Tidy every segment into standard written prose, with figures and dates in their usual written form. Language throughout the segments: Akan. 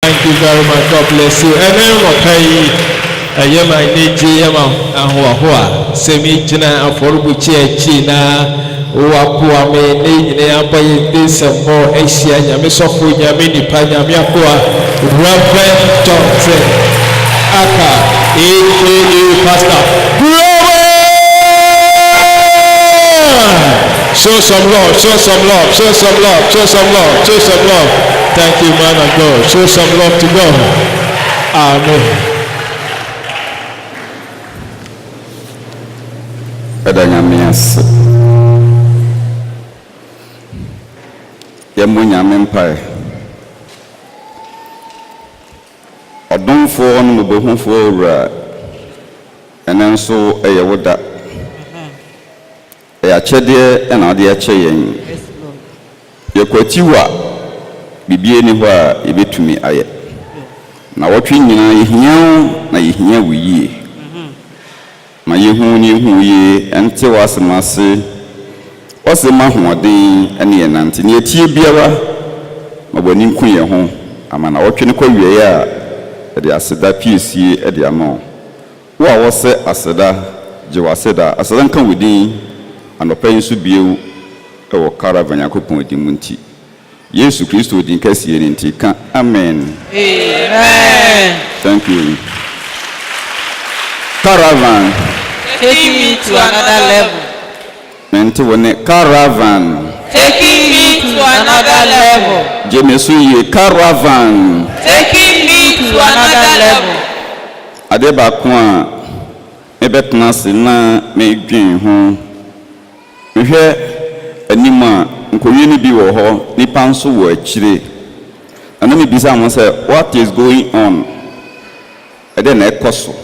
Thank you very much. God bless you. And then okay, yama neji yama ahwa semi jina aforubuchi china wakuwa me ne abaye December Asia nyame sofo nyame nipa nyame akwa Reverend Johnson Aka aka Pastor Glory. Show some love, show some love, show some love, show some love, show some love. Thank you, man of God. Show some love to God. Amen. Adanyamias. Yamunyame mpai. Odonfo no behunfo owura. Enenso eyewoda. Achede na ade ache yen. Yekwatiwa bibie ni ho a ebetumi aye. Na wotwe nyina yehia na yehia wiye. Ma yehu ni hu ye ente wasemase. Wasema hoden ene enante. Ne etie biara mabani nku ye ho ama na wotwe ne kwa wiye a de aseda piesie e de ama. Wo a wose aseda je waseda aseda nkan wedin anopa su bieu ewo caravan yakopon dimunti Yesu Kristo din kasiye ni ntika amen. Amen. Thank you. Caravan, taking me to another level. mente wone caravan, Taking me to another level. jemesu ye caravan, Taking me to another level. ade ba ko a ebetna se na me dwen ho hwehwe anima nkoye ni bi wo ho nipa nso wo akire ana me bisa mo say what is going on ede na ekoso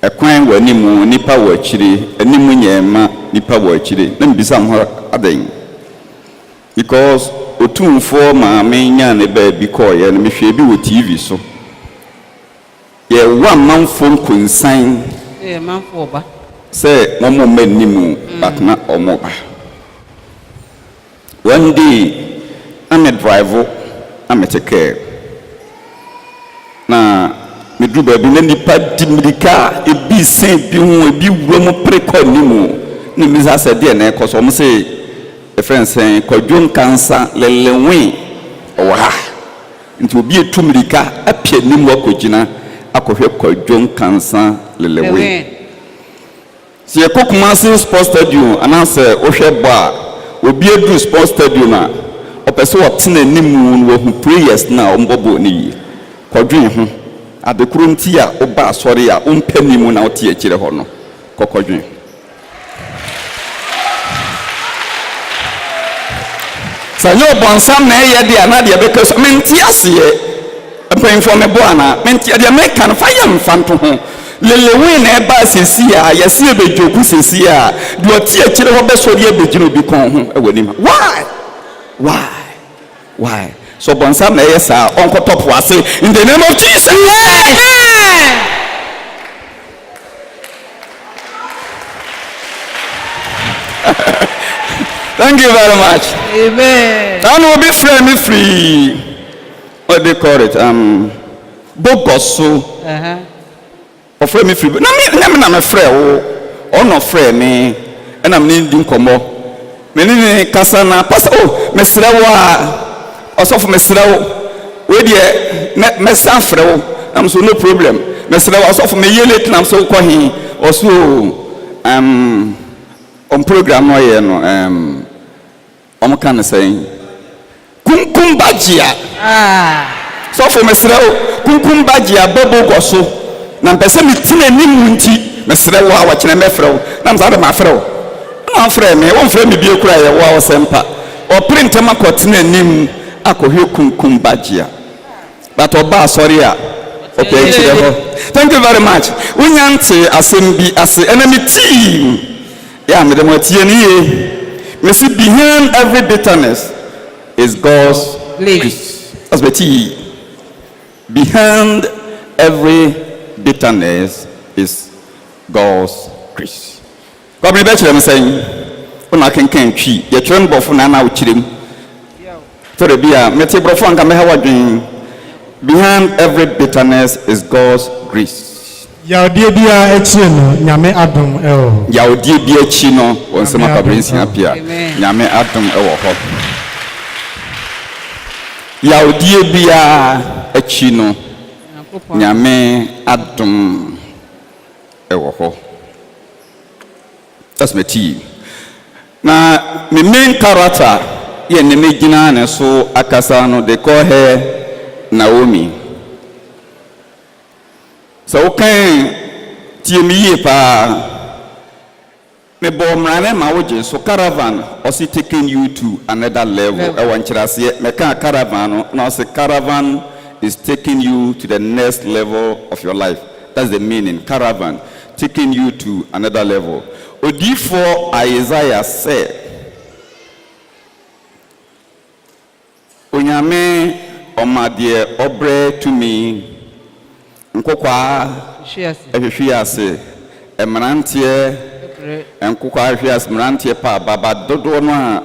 ekwan wo animu nipa wo akire animu nyema nipa wo akire na me bisa mo adan because otumfo ma me nya ne ba bi ko ye na me hwe bi wo TV so ye wa manfo konsan Manfo ba. say momo manimu but na omoba. One day I'm a driver, I'm a take care. Na me do baby na nipa dimrika e bi sen bi hu e bi wuro preko nimu ni mi za se de na ekoso mo say e friend say kwadwon kansa lelewe o ha nti obi etumrika apia nimu akogina akohwe kwadwon kansa lelewe. Si Kumasi Sports Stadium announce ohwe ba obi edu Sports Stadium na opese wotena nimu wo hu prayers na ombobo ni yi kwadwen ho adekuru nti a oba asori a ompanimu na otie akire ho no kokwadwen sanyo bonsam na ye de ana de be kaso menti ase empanfo me bo ana menti de me kan fire mfanto ho lelewe na eba sesi a yesi ebejoku sesi a de oti akire ho besori ebegino bi kon ho ewani ma why so bonsam na yes a onko top ase in the name of Jesus. Amen. Thank you very much. Amen. And will be free. What they call it? Bogoso. Offer me free. Na me free o no free me and I'm needing komo. Me ni kasa na pastor me srewo a osofu me srewo we de me san frewo am so no problem me srewo osofu me yele tinam so ko hin oso on program no ye no kan say kunkum bajia so for me srewo kunkum bajia bobo goso na mpese me tina nimu nti me srewo a wakene me frewo na mza ma frewo na frɛ me won frɛ me bi ekura ye wo asempa o print ma kotina nim akohwe kunkum bagia but oba sorry a okay chire ho. Thank you very much. Unyante asembi ase enemy team ya me dem atie ni ye me see behind every bitterness is God's grace. As beti behind every bitterness is God's grace. God be better than saying, "When I can twi, you tremble for na uchirem." For the beer, Mete Brofanga Mehawadin, Behind every bitterness is God's grace. Yaudie bia echino nyame adom ewo. Yaudie bia echino onsema kabrensi apia. Nyame adom ewo ho. Yaudie bia echino nyame adom ewo ho. That's my team. Now, my main character, yeah, Nemegina and so Akasano, they call her Naomi. So, okay, TME pa me bomrane mawoje so caravan also taking you to another level. I want you to see me caravan. Now, say caravan is taking you to the next level of your life. That's the meaning. Caravan taking you to another level. Odifo Isaiah said, Onyame omade obre to me nkokwa ehwehwiase emrantie nkokwa ehwehwiase mrantie pa baba dodo no a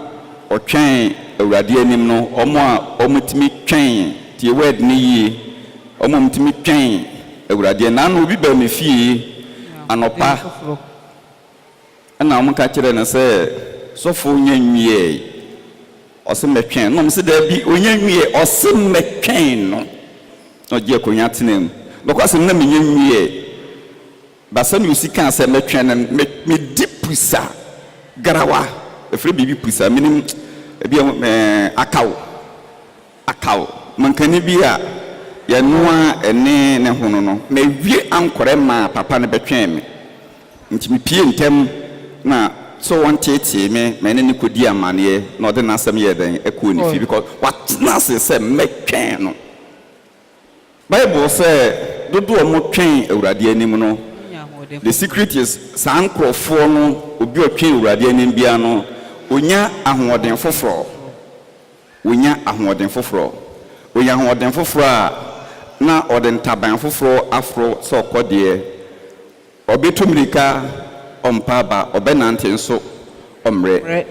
otwen awurade anim no omo a omutimi twen tie word ni yi omo mutimi twen awurade na no obi ba me fie anopa na omuka kire na se sofo nyanwie ose metwen no mse da bi onyanwie ose metwen no oje konya tenem because na menyanwie basa no sika se metwen na me dipusa garawa efre bibi pusa minim ebi akaw mankani bia ya noa ene ne hono no na wie ankore ma papa ne betwen me ntimi pie ntem na so one tete me ne kodi amane na ode na asem ye den eko ni fi because what na say metwen no Bible say dodo o mo twen awurade anim no the secret is sankrofo no obi otwen awurade anim bia no onya ahoden foforo onya ahoden foforo a na ode ntaban foforo afro so kode obetumrika ompaba obenante nso omre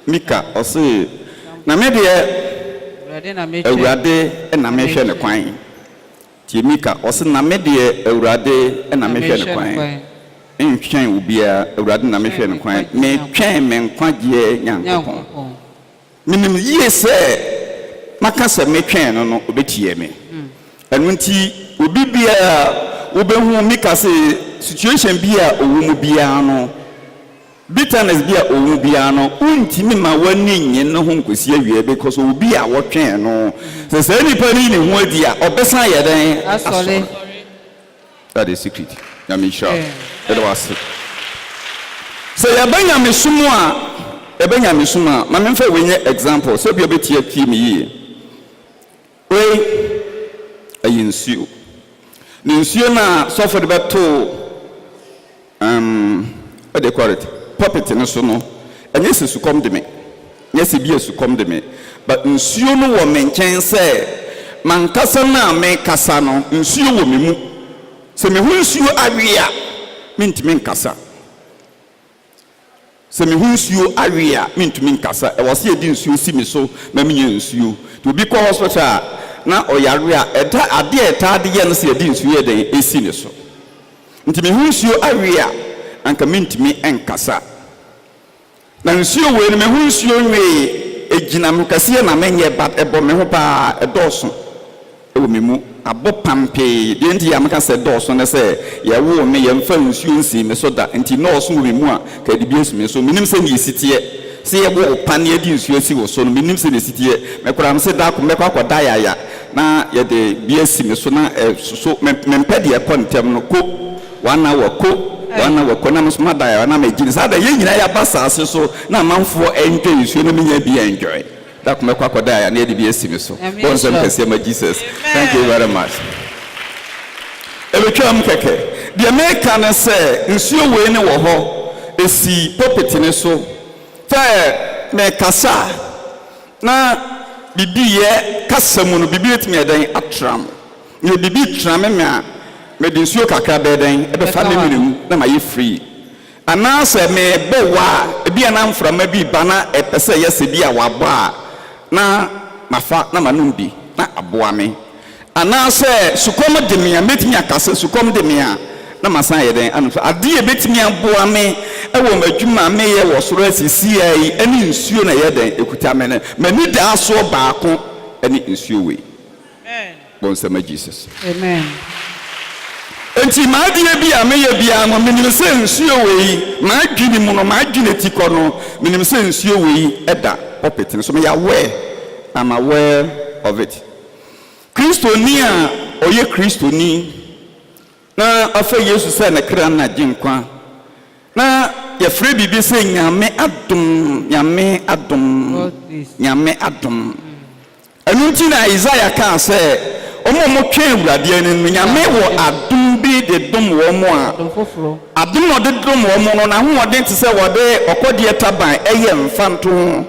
mika ose na me de awurade na me hwe ne kwan tie mika ose na me de awurade na me hwe ne kwan entwen ubia awurade na me hwe ne kwan me twen me nkwaje nyankopon minim yie se maka se me twen no obetie me enu nti obi bia obehu mika se situation bia owumu bia no bitterness bia owumu bia no untimi ma wani nye no ho nkosi awie because obi a wotwen no se nipa ni hu adi a obesa ye den asole that is secret yami sure it was so ya banya mesumu a ma memfa wenye example so bia betie twi mi yi we ayinsu ninsuo na suffer the beto what they call it puppet no so no enye sesu kom de me nyese bia su kom de me but nsuo no wo menchen say mankasa na me kasa no nsuo wo me mu se me hu nsuo awia mintimi nkasa se me hu nsuo awia mintimi nkasa e wo se edi nsuo si me so ma menye nsuo to bi ko hospital na oyare a eta ade eta de ye no se edi nsuo ye den esi ne so ntimi hu nsuo awia anka mintimi enkasa na nsuo we no me hu nsuo nwe ejina mkase na menye bat ebo me ho pa edoso ewo me mu abo pampe de ndi ya mka se doso na se ye wo me ye mfa nsuo nsi me so da nti no so we mu a ka de bi esu me so minim se ni sitie se ye wo pane edi nsuo si wo so no minim se ni sitie me kura me se da ko me kwa da ya na ye de bi esi me so na so me mpede e kontem no ko wana wako na musuma da ya na me gini sa da ye nyina ya basa so na manfo enjoy nsuo no menya bi enjoy da ko me kwa da ya na ye de bi esi me so bon so mpese ma Jesus. Thank you very much. Ebetwa keke de America na se nsuo we ne wo ho esi puppet ne so fa me kasa na bibi ye kasa mu no bibi etimi edan atram ne bibi trame me a me de nsuo kakra beden ebe fa ne minim na ma ye free ana se me bewa ebi ana mframa bi bana epese yese bi a waba na mafa na manum bi na aboa me anaasɛ sukom de me a metimi akasa sukom de me a na masan yɛ den anu so ade e betimi aboa me ɛwɔ madwuma me yɛ wɔ soro asisi ai ɛne nsuo na yɛ den ekuta me ne mani da so baako ɛne nsuo we amen bon sama Jesus amen enti maadie bi a meyɛ bia no menim sɛ nsuo we maadwini mu no maadwini tikɔ no menim sɛ nsuo we ɛda pulpit no so me aware I'm aware of it Kristoni a ɔyɛ Kristoni na afa Yesu sɛ ne kra na gyenkwa na yɛfrɛ bibi sɛ nyame adom ɛno nti na Isaiah ka sɛ ɔmo twɛn Awurade no nyame wɔ adom bi de dom wɔ mo a adom no de dom wɔ mo no na hoɔden te sɛ wɔde ɔkɔdeɛ taban ɛyɛ mfanto ho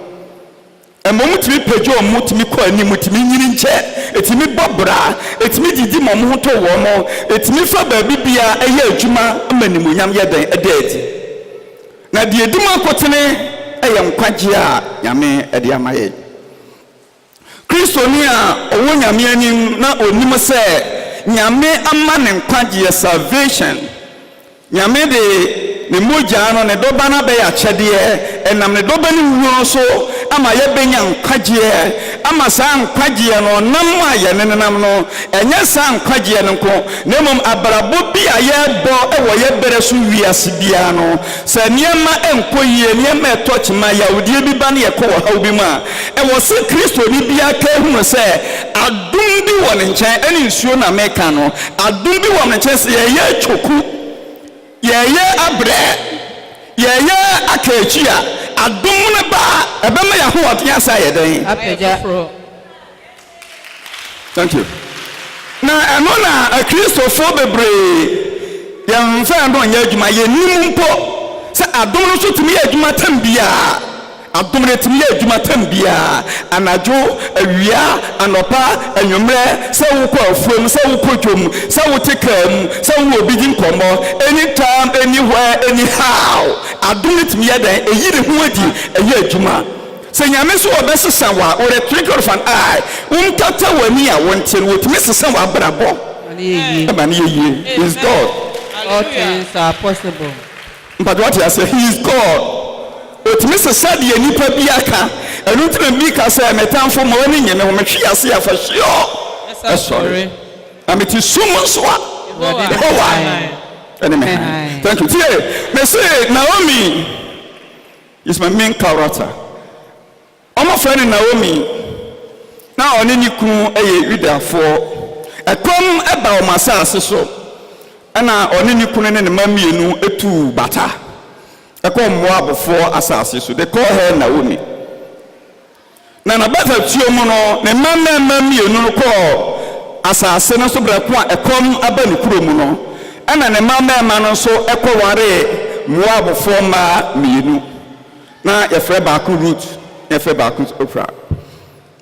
ɛmom timi pɛgye ɔmo timi kɔ anim timi nyini nkyɛ etimi bɔbra etimi didi mo ho to wɔ mo etimi fa baabi bia ɛyɛ adwuma amanimunyam yɛ den ɛdaadi na de edum akotene ɛyɛ nkwagye a nyame ɛde ama yɛ Kristoni a ɔwɔ nyame anim na onim sɛ nyame ama ne nkwagye salvation nyame de ne mogya no ne dɔba na bɛyɛ akyɛdeɛ ɛnam ne dɔba ne wuo so ama yɛbɛnya nkwagyeɛ ama saa nkwagyeɛ no nam a yɛne nenam no ɛnyɛ saa nkwagyeɛ no nko na mmom abrabɔ bi a yɛbɔ ɛwɔ yɛbɛrɛ so wiase biara no sɛ nneɛma ɛnkɔ yie nneɛma ɛtɔ kyema yɛwodie bi ba ne yɛkɔ wɔ haw bi mu a ɛwɔ sɛ Kristoni biara ka hunu sɛ adom bi wɔ ne nkyɛn ɛne nsuo na meka no adom bi wɔ ne nkyɛn sɛ yɛyɛ atwoku yɛyɛ abrɛ yɛyɛ akaakyi a adom ne ba ɛbɛma yɛ ahoɔden asa yɛ den thank you na ɛno na akristofo bebree yɛmfa no nyɛ adwuma yɛnim mpo sɛ adom no so tumi yɛ adwuma tam biara adom no tumi yɛ adwuma tam biara anadwo awia anɔpa anwummerɛ sɛ wokɔ afuom sɛ wokɔ dwom sɛ wote kaa mu sɛ wo obi di nkɔmmɔ anytime anywhere anyhow adom no tumi yɛ den ɛyi ne ho adi ɛyɛ adwuma sɛ nyame so wɔbɛsesa wo a with a twinkle of an eye womtata w'ani a wonte no wɔtumi sesa w'abrabɔ ɛma ne yɛyie is God all things are possible mpatɛ wɔte asɛ he is God otimi sesa de nipa bi aka ɛno ntina bi ka sɛ metamfo ma wani nyeme ho metwe ase afa hyo sorry ameti sum so a thank you me say Naomi is my main character omo friend Naomi na oni ni kun eye Yudafo ekom eba o masase so ana oni ni kun ne mamienu etu bata ɛkɔ Moabfo asase so they call her Naomi na bata tuo mu no ne mama mienu no kɔ asase no so brɛko a ɛkɔm aba ne kuro mu no ɛna ne mama no so ɛkɔ ware Moabfo ma mienu na yɛfrɛ baako Ruth yɛfrɛ baako Orpa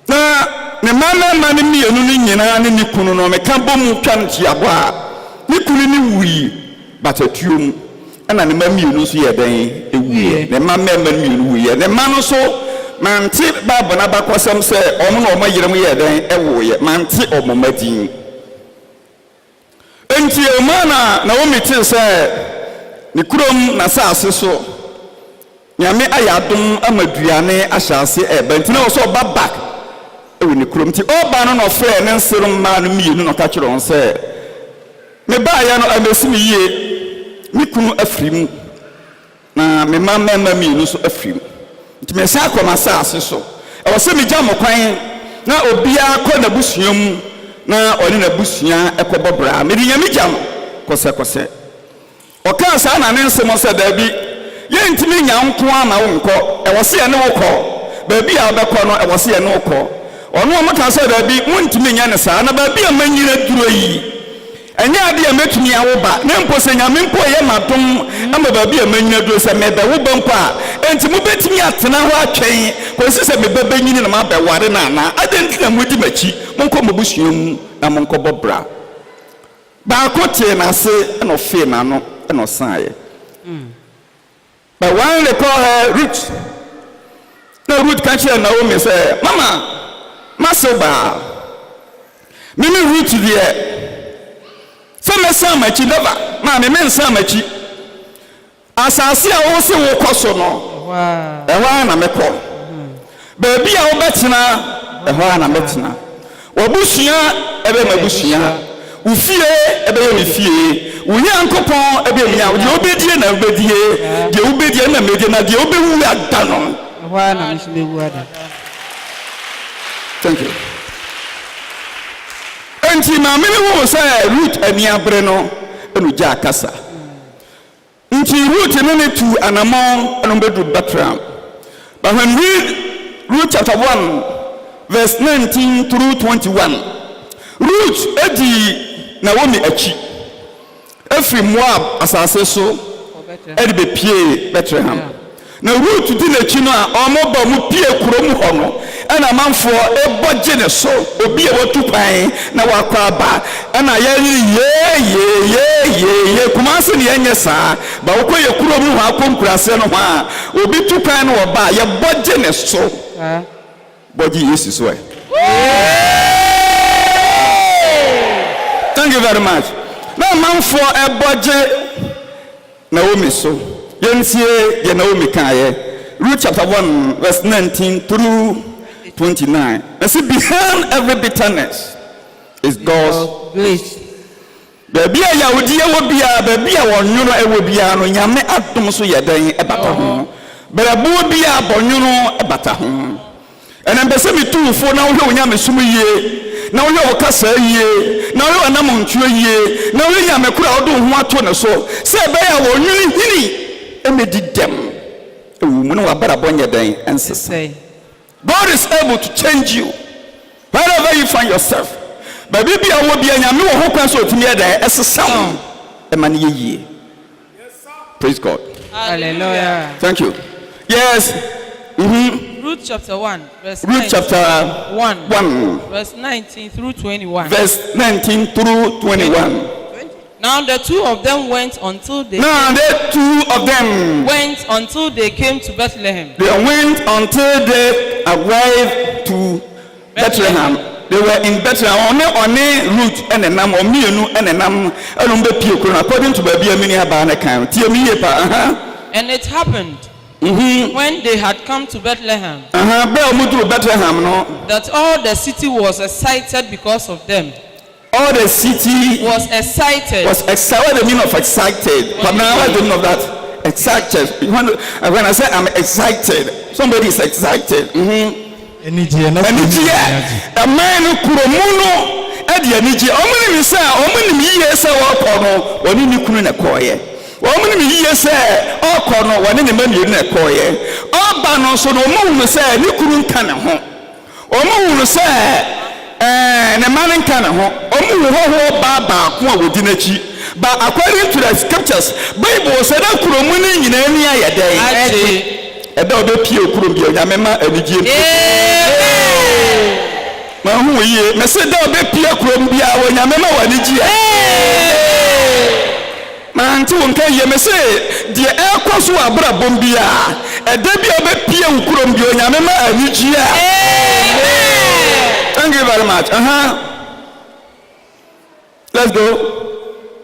na ne mama ne mienu no nyinaa ne kunu no meka bɔ mu twa no tiabɔ a ne kunu ne wui bata tuo mu ana ne mamienu so yɛ den ewuye ne mamienu wuye ne ma no so mante Bible na bakɔsɛm sɛ ɔmo na ɔmo yerem yɛ den ɛwoye mante ɔmo madin enti ɔma na wɔn mete sɛ ne kurom na saase so nyame ayɛ adom amaduane ahyase ɛba nti na ɔsɔ ɔba back ɛwɔ ne kurom nti ɔba no na ɔfrɛ ne nserom ma no mienu na ɔka kyerɛ wɔn sɛ me baayɛ no amesi me yie me kunu afrim na me mama mienu so afrim nti me sa akɔ masase so ɛwɔ sɛ me gya mo kwan na obia kɔ na busuam na ɔne na busua ɛkɔbɔ bra me de nyame gya mo kɔsɛ ɔka saa na ne nsɛm sɛ daabi yɛntimi nya nko ama wo nkɔ ɛwɔ sɛ yɛne wo kɔ baabi a wobɛkɔ no ɛwɔ sɛ yɛne wo kɔ ɔno ɔmo ka sɛ daabi wontimi nya ne saa na baabi a manyina duro yi ɛnyɛ ade a metumi awoba ne mpo sɛ nyame mpo yɛ matom ama baabi a manyina duro sɛ mɛbɛ wo ba mpo a enti mobɛtumi atena hɔ atwɛn kɔsi sɛ mebɛbɛ nyini na mabɛware na ana adɛnti na modi makyi monkɔ mabusua mu na monkɔbɔ bra baako tee n'ase ɛna ɔfee n'ano ɛna ɔsaeɛ but one they call her Ruth na Ruth ka kyerɛ Naomi sɛ mama maso baa Mimi root there. Some some machi never. Ma me men some machi. Asase a wo se wo koso no. Wow. Ewa na mekọ. Baby a wo betina, ewa na betina. Wabusua ebe mabusua. Ufie ebe ye fie. Unyankopon ebe mia. De obedie na obedie. De obedie na medie na de obewu ada no. Ewa na mishimewu ada. Thank you. Enti ma me wo say root ani abre no enu ja kasa. Nti root ne to anamon enu bedu Bethlehem. But when we read Ruth chapter 1 verse 19 through 21, Ruth edi Naomi achi. Every Moab asase so edi be pie Bethlehem. Na Ruth di n'achi no a omo ba mu pie kurom ho no ana manfo eboje ne so obi e wotu pan na wakwa aba ana ye kumase ne enye saa ba wo koye kurom ho akonkurase no ho a obi tu pan no oba ye boje ne so boje yesu so Thank you very much. Na manfo eboje Naomi so yensie ye Naomi kaye Ruth chapter 1 verse 19 through 29. And see, behind every bitterness is God's grace. Baby, I would dear would be a baby, I want you know, I would be an yame atom so you're dying a better home. But I would be a bonuno a better home. And I'm me too for now, you yam sumu ye. Now you're a cassa ye. Now you're a namon ye. Now you yam a crowd who want to so. Say, I will you and me did them. A woman who are better born your day and say. God is able to change you wherever you find yourself. But maybe I will be a new hope so to me there as a sound. Praise God. Hallelujah. Thank you. Yes. Ruth chapter 1 verse Ruth 19, chapter 1 verse 19 through 21. Verse 19 through 21. Now the two of them went until they went until they came to Bethlehem. They went until they arrived to Bethlehem. They were in Bethlehem. Only Ruth and the Nam, or Mienu and the Nam, according to Baby Aminia Banaka. And it happened when they had come to Bethlehem that all the city was excited because of them. All the city was excited. What the meaning of excited? But now I don't know that. Excited. When I say I'm excited, somebody is excited. A man who kuromuno edi eniji. Omuni mi say, omuni mi yese wakono wani ni kunu na koye. Omuni mi yese okono wani ni mami na koye. Oba no so no omu say ni kunu nka ne ho. Omu say na man nka ne ho. Omu ho ba ko wodi nachi. But according to the scriptures, Bible said that kuromuni nyina ni ayede. Eda obe pie kurom bi onyamema anigye. Ma hu ye, me say da obe pie kurom bi a onyamema wanigye. Ma nti wonka ye me say de ekoso abra bombi a eda bi obe pie kurom bi onyamema anigye. Thank you very much. Let's go.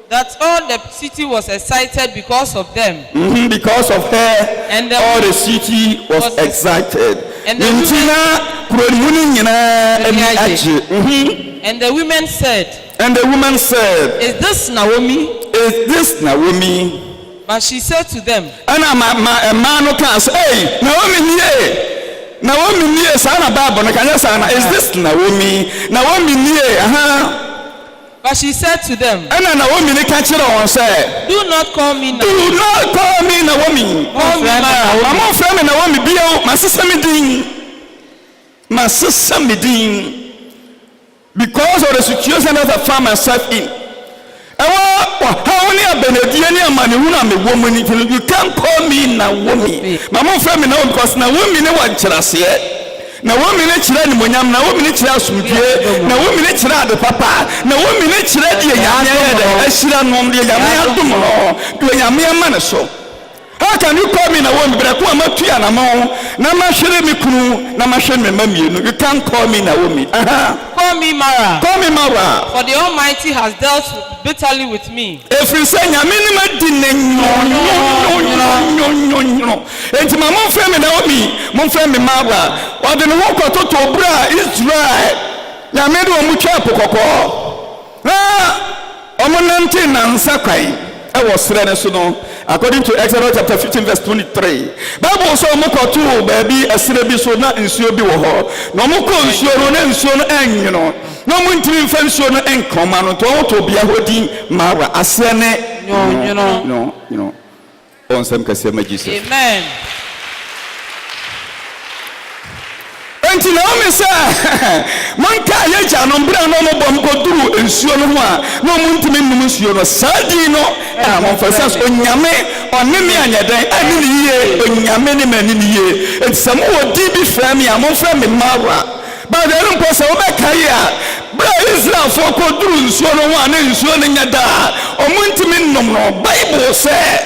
That all the city was excited because of them. Because of her, and all the city was excited. And the women said, Is this Naomi? Is this Naomi? But she said to them, And a man who can say, hey, Naomi, is this Naomi? Naomi, But she said to them, Do not call me Naomi. Do not call me Naomi. Call me my friend Naomi. My sister Medine. Because of the situation that I found myself in. You can't call me Naomi. My friend Naomi, because Naomi never just yet. Na women ne chira ni monyam na women ne chira asumdie na women ne chira de papa na women ne chira de yame de ashira nom de yame adum no de yame ma ne so How can you call me Naomi? But I'm not here anymore. Namashere me kunu, namashere me mami. You can't call me Naomi. Call me Mara. Call me Mara. For the Almighty has dealt bitterly with me. If you say Yamini no. Enti ma mon frère me Naomi, mon frère me Mara. Wa de no ko to bra Israel. Yamini o mu twa pokoko. Omonante na nsa kwai. E wo sere ne so no. According to Exodus chapter 15 verse 23. Bible so mo ko to baabi asere bi so na nsuo bi wo ho. No mo ko nsuo no na nsuo no enyi no. No mo ntimi mfa nsuo no enkoma no to to bia hodi Mara asere ne no. On some kase ma Jesus. Amen. Enti Naomi say man ka ye ja no bra no mo bom ko duru nsuo no ho a no mo ntimi nnum nsuo no sadi no a mo fa say onyame onne anyadan ani ni ye onyame ni mani ni ye enti sam wo di bi fra me a mo fra me Mara ba de no po say wo be kai a bra Israel for ko duru nsuo no ho a na nsuo no nyada o mo ntimi nnum no Bible say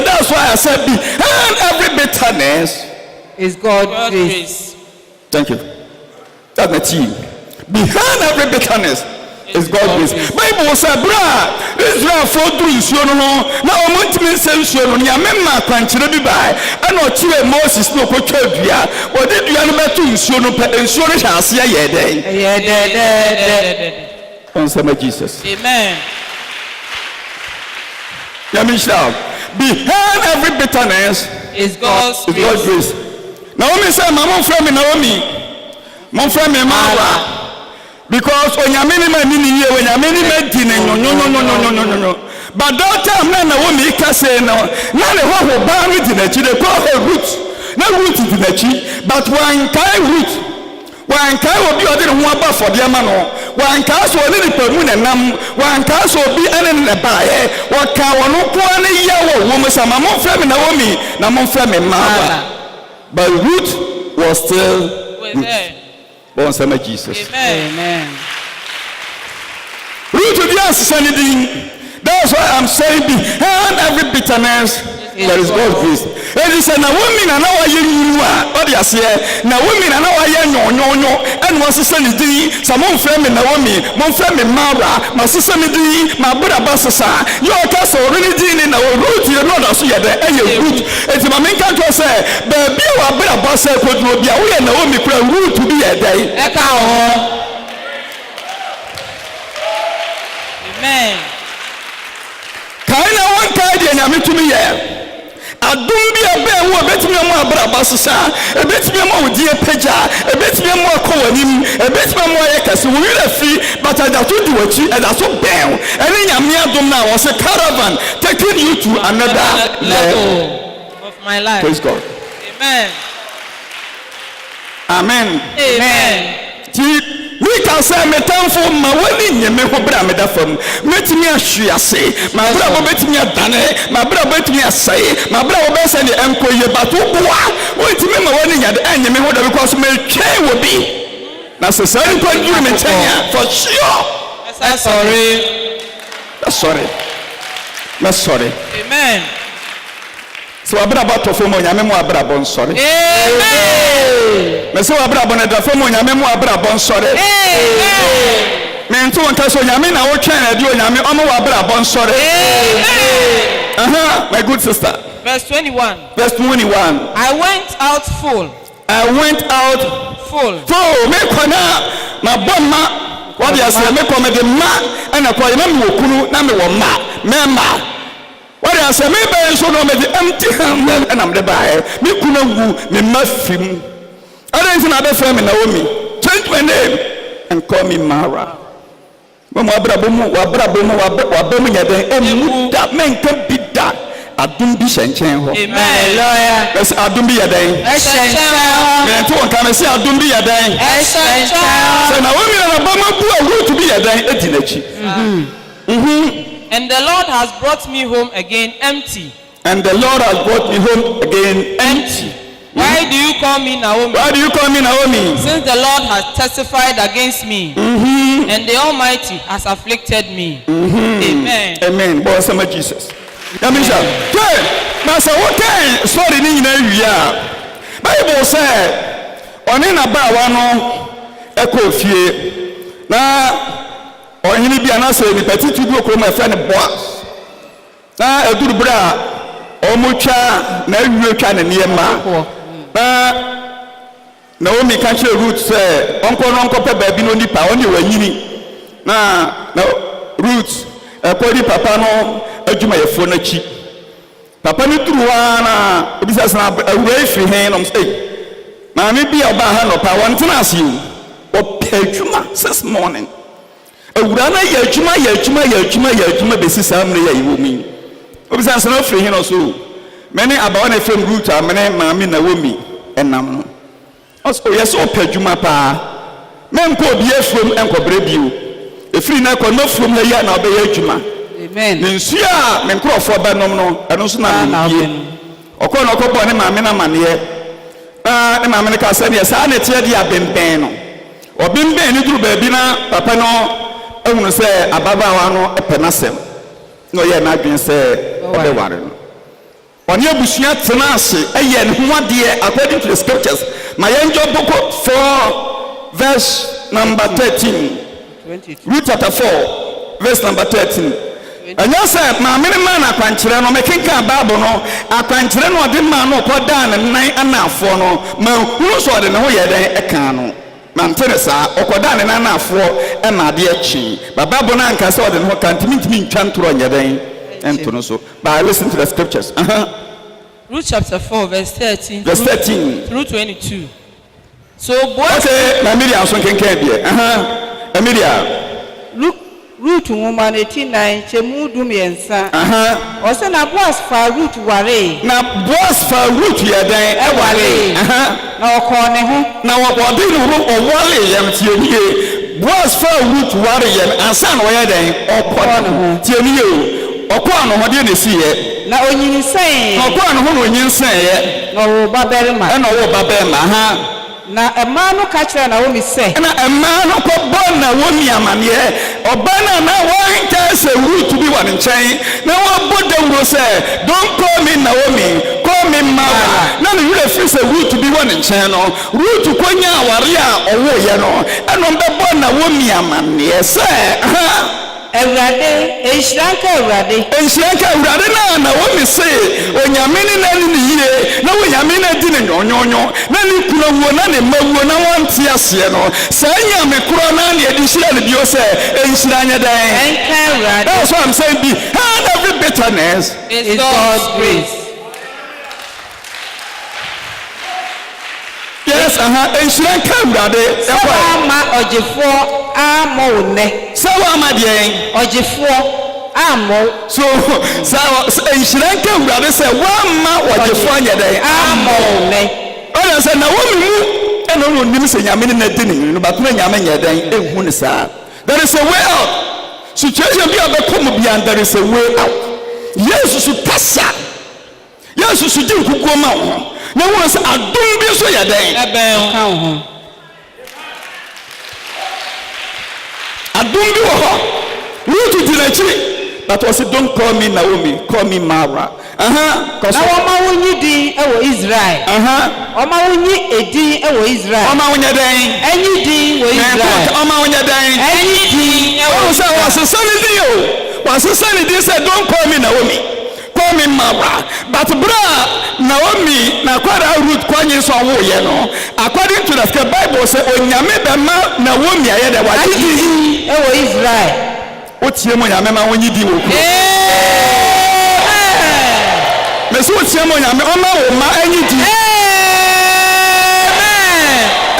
that's why I said behind every bitterness is God's grace. Thank you. That's the team. Behind every bitterness is God's grace. Bible says, "Bra, Israel for do nsuo no no. Na o montimi nsem nsuo no nya memma kwankyere bi bai. Ana o kire Moses no ko twa dua. O de dua no beto nsuo no pe nsuo no hya ase ye den. On say Jesus. Amen. Yamisha. Behind every bitterness is God's grace. Naomi said, "Mama, friend me Naomi, mon friend me Mara, because onyamini ma nini ye, onyamini ma dine no. But that time na Naomi kase no, na le ho ba mi dine chi de ko root, na root dine chi, but one kai root, one kai obi odi ho aba for de ma no, one kai so ni pemu na nam, one kai so bi ene ne ba ye, wa ka wono ko ani ye wo mo sa mama friend me Naomi, na mon friend me Mara. But Ruth was still there. Bon, say Jesus. Amen. Ruth would yes anything. That's why I'm saying behind every bitterness there is God's grace. And he said, "Now women are now you what you say. Now women are now no. And was saying some friend me Naomi, mon friend me Mara, my sister me my brother Basasa. Your castle really did in our root. You know that's you there. And your root. It's my main country say, baby, our brother Basasa could be away Naomi root to be a day. Amen. Kaina one kind and I'm to me here. Adumbi abe wo betimi mo abraba sesa ebetimi mo die peja ebetimi mo akowanim ebetimi mo ayekase wo wi fi but that to do wachi and that so ben eni nyame adom na wo se caravan taking you to another level of my life. Praise God. Amen. We can say me time for my wedding me ho bra me da fam metimi ahwe ase my bra bo betimi adane my bra betimi asai my bra bo be say the enkoye batu boa wetimi ma wedding ya anye me ho da because me twen wo bi na se say ko you me tenya for sure. That's sorry. Amen. So abra bato fo mo nyame mo abra bon sorry. Amen. Me so abra bon da fo mo nyame mo abra bon sorry. Amen. Me nto wonka so nyame na wo twen na di o nyame o mo abra bon sorry. Amen. My good sister. Verse 21. Verse 21. I went out full. Full. Me kwana ma bomma what you say me come de ma na kwa me mo kunu na me wo ma. What I say, maybe so no me the empty hand and I'm the buyer. Me kuna wu me mafim. I don't think I be friend Naomi. Change my name and call me Mara. Mama abrabomu wabomu yaden emu da men kan bida adum bi hyenchen ho. Amen. Lawyer. Yes, adum bi yaden. Hyenchen. Me to on kan say adum bi yaden. Hyenchen. So Naomi na bama bu awuru to bi yaden etinachi. And the Lord has brought me home again empty. Why Why do you call me Naomi? Since the Lord has testified against me, and the Almighty has afflicted me. Amen. Boy, some Jesus. na so wokan story ni nyina wi a Bible say oni na ba wa no ekofie na ohini bia na say ni petiti bi okoro ma fa ne Boaz na eduru bra omutwa na awie twa ne niema na omi ka che root say onko no onko pe ba bi no nipa oni wanyini na root ekodi papa no adwuma yefo na chi papa ni turuwa na obisa sana awura fi hen no say na me bia oba ha no pa won tena ase o pedwuma this morning awura na ya adwuma besi samre ya yiwomi obisa sana fi hen no so many about na from root a many maami na womi enam no also yes o pedwuma pa men ko bi efrom enkobre bio efiri na ko no from na ya na obe ya adwuma amen nsu a men krofo ba nom no eno so na bie okọ na okọ bo ne maami na mane ne maami ne ka se ne sa na tie dia bemben no obemben ni duru ba bi na papa no ehunu se ababawa no epenasem no ye na adwen se obe ware no oni abusua tena ase eye ne ho ade according to the scriptures my angel book 4 verse number 13 Ruth chapter 4 verse number 13 anya say maame ne man akwankyere no mekenka bible no akwankyere no ode man no koda ne nan anafo no ma hunu so ode ne ho ye den eka no manteresa okoda ne nan anafo e na ade echi bible na anka say ode ne ho kantimi ntwa ntoro nye den ento no so but listen to the scriptures Ruth chapter 4 verse 13 through 22 so Boaz okay na Miriam so kenken bie Emilia Ruth woman 89 chemu dumiensa ose na Boaz fa Ruth ware na Boaz fa Ruth ye dan e ware na okọ ne ho na wode ne ho owale yam tienie Boaz fa Ruth ware ye ansa na oye dan okọ ne ho tienie okọ no ho de ne si ye na onyini sen okọ no ho no onyini sen ye na wo baberima e na wo baberima na ema no ka kire na wo mi se na ema no ko bon na wo mi amane obana na wo nka se Ruth bi wa nchen na wo bodawro se don't call me Naomi call me Mara na no yure fi se Ruth bi wa nchen no Ruth konya aware a owo ye no eno be bon na wo mi amane se Ewurade enhyiranka Ewurade na wo mi se onyame ne na ni yire na onyame na di ne nyonyonyo na ni kuro wo na ne mawuo na wonte ase no sa nyame kuro na ne edi hyira ne bio se enhyiranya dan enka Ewurade that's what I'm saying be and every bitterness is God's grace yes enhyiranka Ewurade ma ojefo amone sawa ma de ojefo amo so enhyiranka Ewurade se wa ma ojefo anya dan amone oya se na wo mu eno no nim se nyame na di ne no ba to nyame nya dan ehu ne saa there is a way out situation bi abekom bi and there is a way out Jesus su tasa Jesus su di nkukuo ma wo na wo se adom bi so ya dan eben ka ho adom bi wo ho Ruth di na chiri but was don't call me Naomi call me Mara na woma wonyi din ewo Israel oma wonyi edin ewo Israel oma wonya dan enyi din wo Israel oma wonya dan enyi din ewo so was son din say don't call me Naomi call me Mara but bra Naomi na kwara Ruth kwanye so wo ye no according to the Bible say onyame be ma Naomi aye de wa din ewo Israel o tie mo nyame ma wonyi din wo me so tie mo nyame o ma wo ma enyi din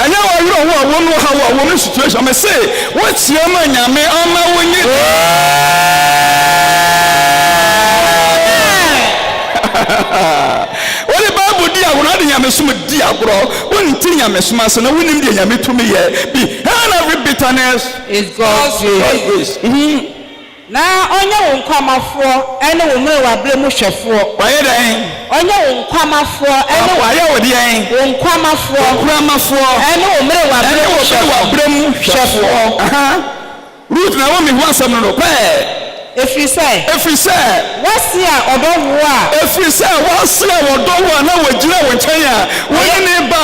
anya wa yiro wo no ha wo no situation me say wo tie mo nyame o ma wonyi Wole Bible di agoro de nyame som di agoro wonti nyame som ase na wonim de nyame tumi ye bi and every bitterness is God's grace na onye wo nkwamafo ene wo mre wa bre mu hwefo waye den onye wo nkwamafo ene waye wo de en wo nkwamafo ene wo mre wa bre mu hwefo Ruth na wo mi ho asem no pe Efiri sɛ wasi a ɔdɔ wo a efiri sɛ wasi a wɔdɔ wo a na wɔgyina wɔn nkyɛn a wɔne ne ba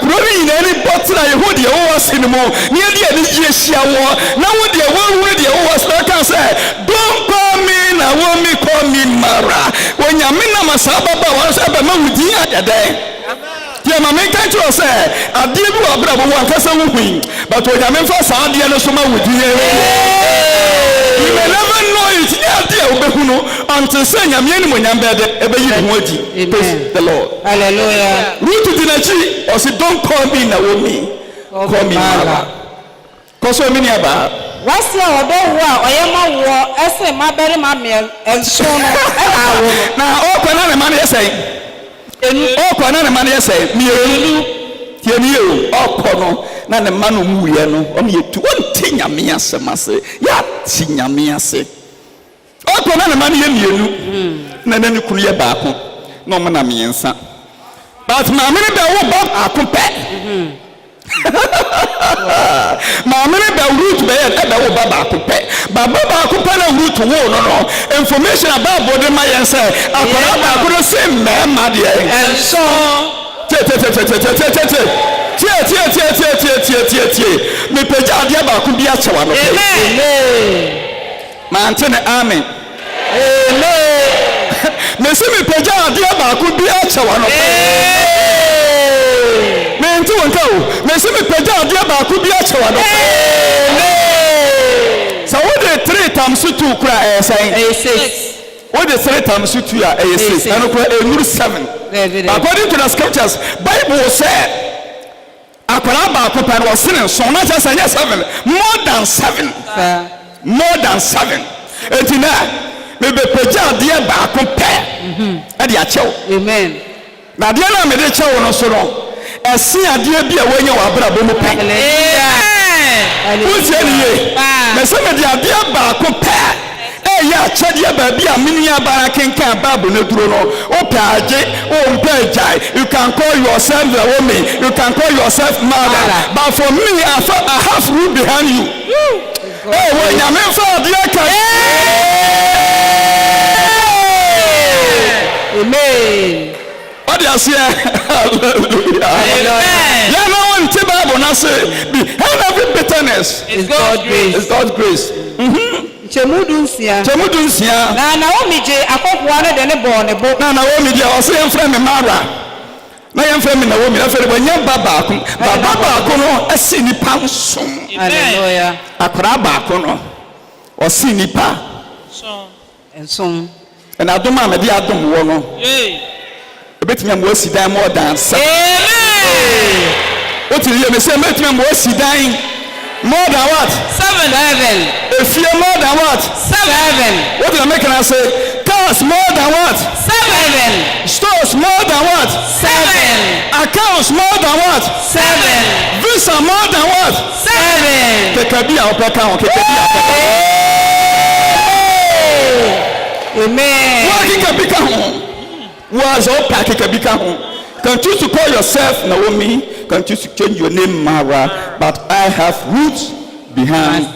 kuro ne nyinaa ni bɔtena yehu deɛ wɔwɔ se no mu ne yɛde ani gye ahyia wɔ na wo deɛ wɔwuru deɛ wɔwɔ se no ka sɛ don't call me Naomi, call me Mara. Wɔnyame nam saa baba wɔn sɛ ɛbɛma wo din adɛdɛn deɛ ma menka kyerɛ sɛ adeɛ bi wɔ abrabɔ wo ankasa wo hui but wɔnyame mfa saa adeɛ no so ma wo din you may never know it adeɛ wobɛhu no until sɛ nyame animonyam bɛdɛ ɛbɛyi ne ho adi. Praise the Lord. Hallelujah. Ruth di n'akyi ɔse don't call me Naomi, call me Mara. Kɔsɔ mi ni aba. Wasi a ɔdɔ wo a ɔyɛ ma wo ɛsɛ ma bɛrɛ ma mɛ ɛnso no ɛna awo no. Na ɔkɔ na ne ma no yɛ sɛn. Ɔkɔ na ne ma no yɛ sɛn. Mienu tie ni o ɔkɔ no na ne ma no mu yɛ no ɔno yɛ tu ɔnte nyame asɛm ase yɛ ate nyame ase. Ɔkɔ na ne ma no yɛ mienu na ne kunu yɛ baako na ɔmo na mmiɛnsa. But maame ne bɛ wo bɔ baako pɛ. Maame ne bɛ Ruth bɛyɛ ɛbɛ wo ba baako pɛ baba baako pɛ na Ruth wo no information about body ma yɛn sɛ akɔla baako no se mɛɛma deɛ ɛnso tie mepagya adeɛ baako bi akyɛwa no amen mante ne amen mesi mepagya adeɛ baako bi akyɛwa no menti wonka o mesi mepagya adeɛ baako bi akyɛwa no so what the 3 times 2 kura ɛyɛ sɛn 6 what the 3 times 2 a ɛyɛ 6 ɛno kura ɛnuru 7 according to the scriptures Bible say akwaraa baako pɛ no ɔse ne nson na kyerɛ sɛ ɛnyɛ 7 more than 7 enti na mebɛpagya adeɛ baako pɛ ɛde akyɛw amen na adeɛ no a mede kyɛw no so no ɛse adeɛ bi a wɔnyɛ wɔ abrabɔ mu pɛ wotie ne ye mɛsɛ mede adeɛ baako pɛ ɛyɛ akyɛdeɛ baabi a mene abara kenkan Bible no duro no wopɛ agye wompɛ agyae you can call yourself the woman you can call yourself mother but for me I have root behind you wɔ nyame mfa adeɛ ka amen ɔde aseɛ hallelujah yɛn na wɔnte Bible no ase behind every bitterness is God's grace Chemudu nsia na Naomi je akɔkoa no de ne bɔ ne bo na Naomi de ɔse yɛmfrɛ me Mara na yɛmfrɛ me Naomi na fɛrɛ bɛnyɛ ba baako no asi nipa nsom hallelujah akora baako no ɔsi nipa nsom ɛna adom a mede adom wɔ no ebetumi am wasi dan more than 7 amen otiri yɛ me sɛ ebetumi am wasi dan more than what 7 efie more than what 7 what did I make and say cars more than what 7 stores more than what 7 accounts more than what 7 visa more than what 7 kekabi a opeka on kekabi amen wa kekabi ka ho was all kekabi ka ho can choose to call yourself Naomi can choose to change your name Mara but I have roots behind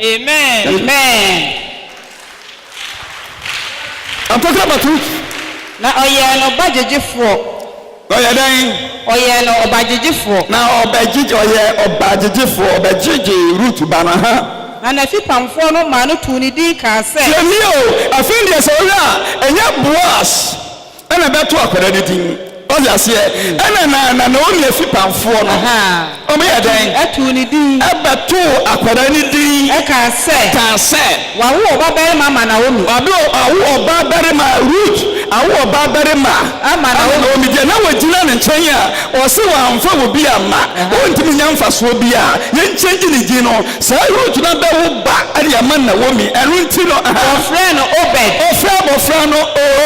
Amen. I'm talking about truth. Na oye no bajejefo. Oye dan. Oye no obajejefo. Na obajeje oye obajejefo obajeje root bana ha. Na na fi pamfo no ma no tu ni din ka se. Yemi o, afin de se ora enya Boaz. Ena beto akwara ni din. Ozi ase ena na Naomi afi pamfo no. Aha. Omo ye dan. Etu ni din. Ebeto akwara ni din. E ka se. Ka se. Wa wo obabere ma ma Naomi. Abi awo obabere ma root. Awo obabere ma. Ama Naomi de na wagina ne nkyɛn a ɔse wa amfa wo bi ama. Ontimi nya mfaso bi a. Ye nkyɛnji ne din no. Sa root na be wo ba ade ama Naomi. Ɛno nti no. Ofre no Obed. Ofre no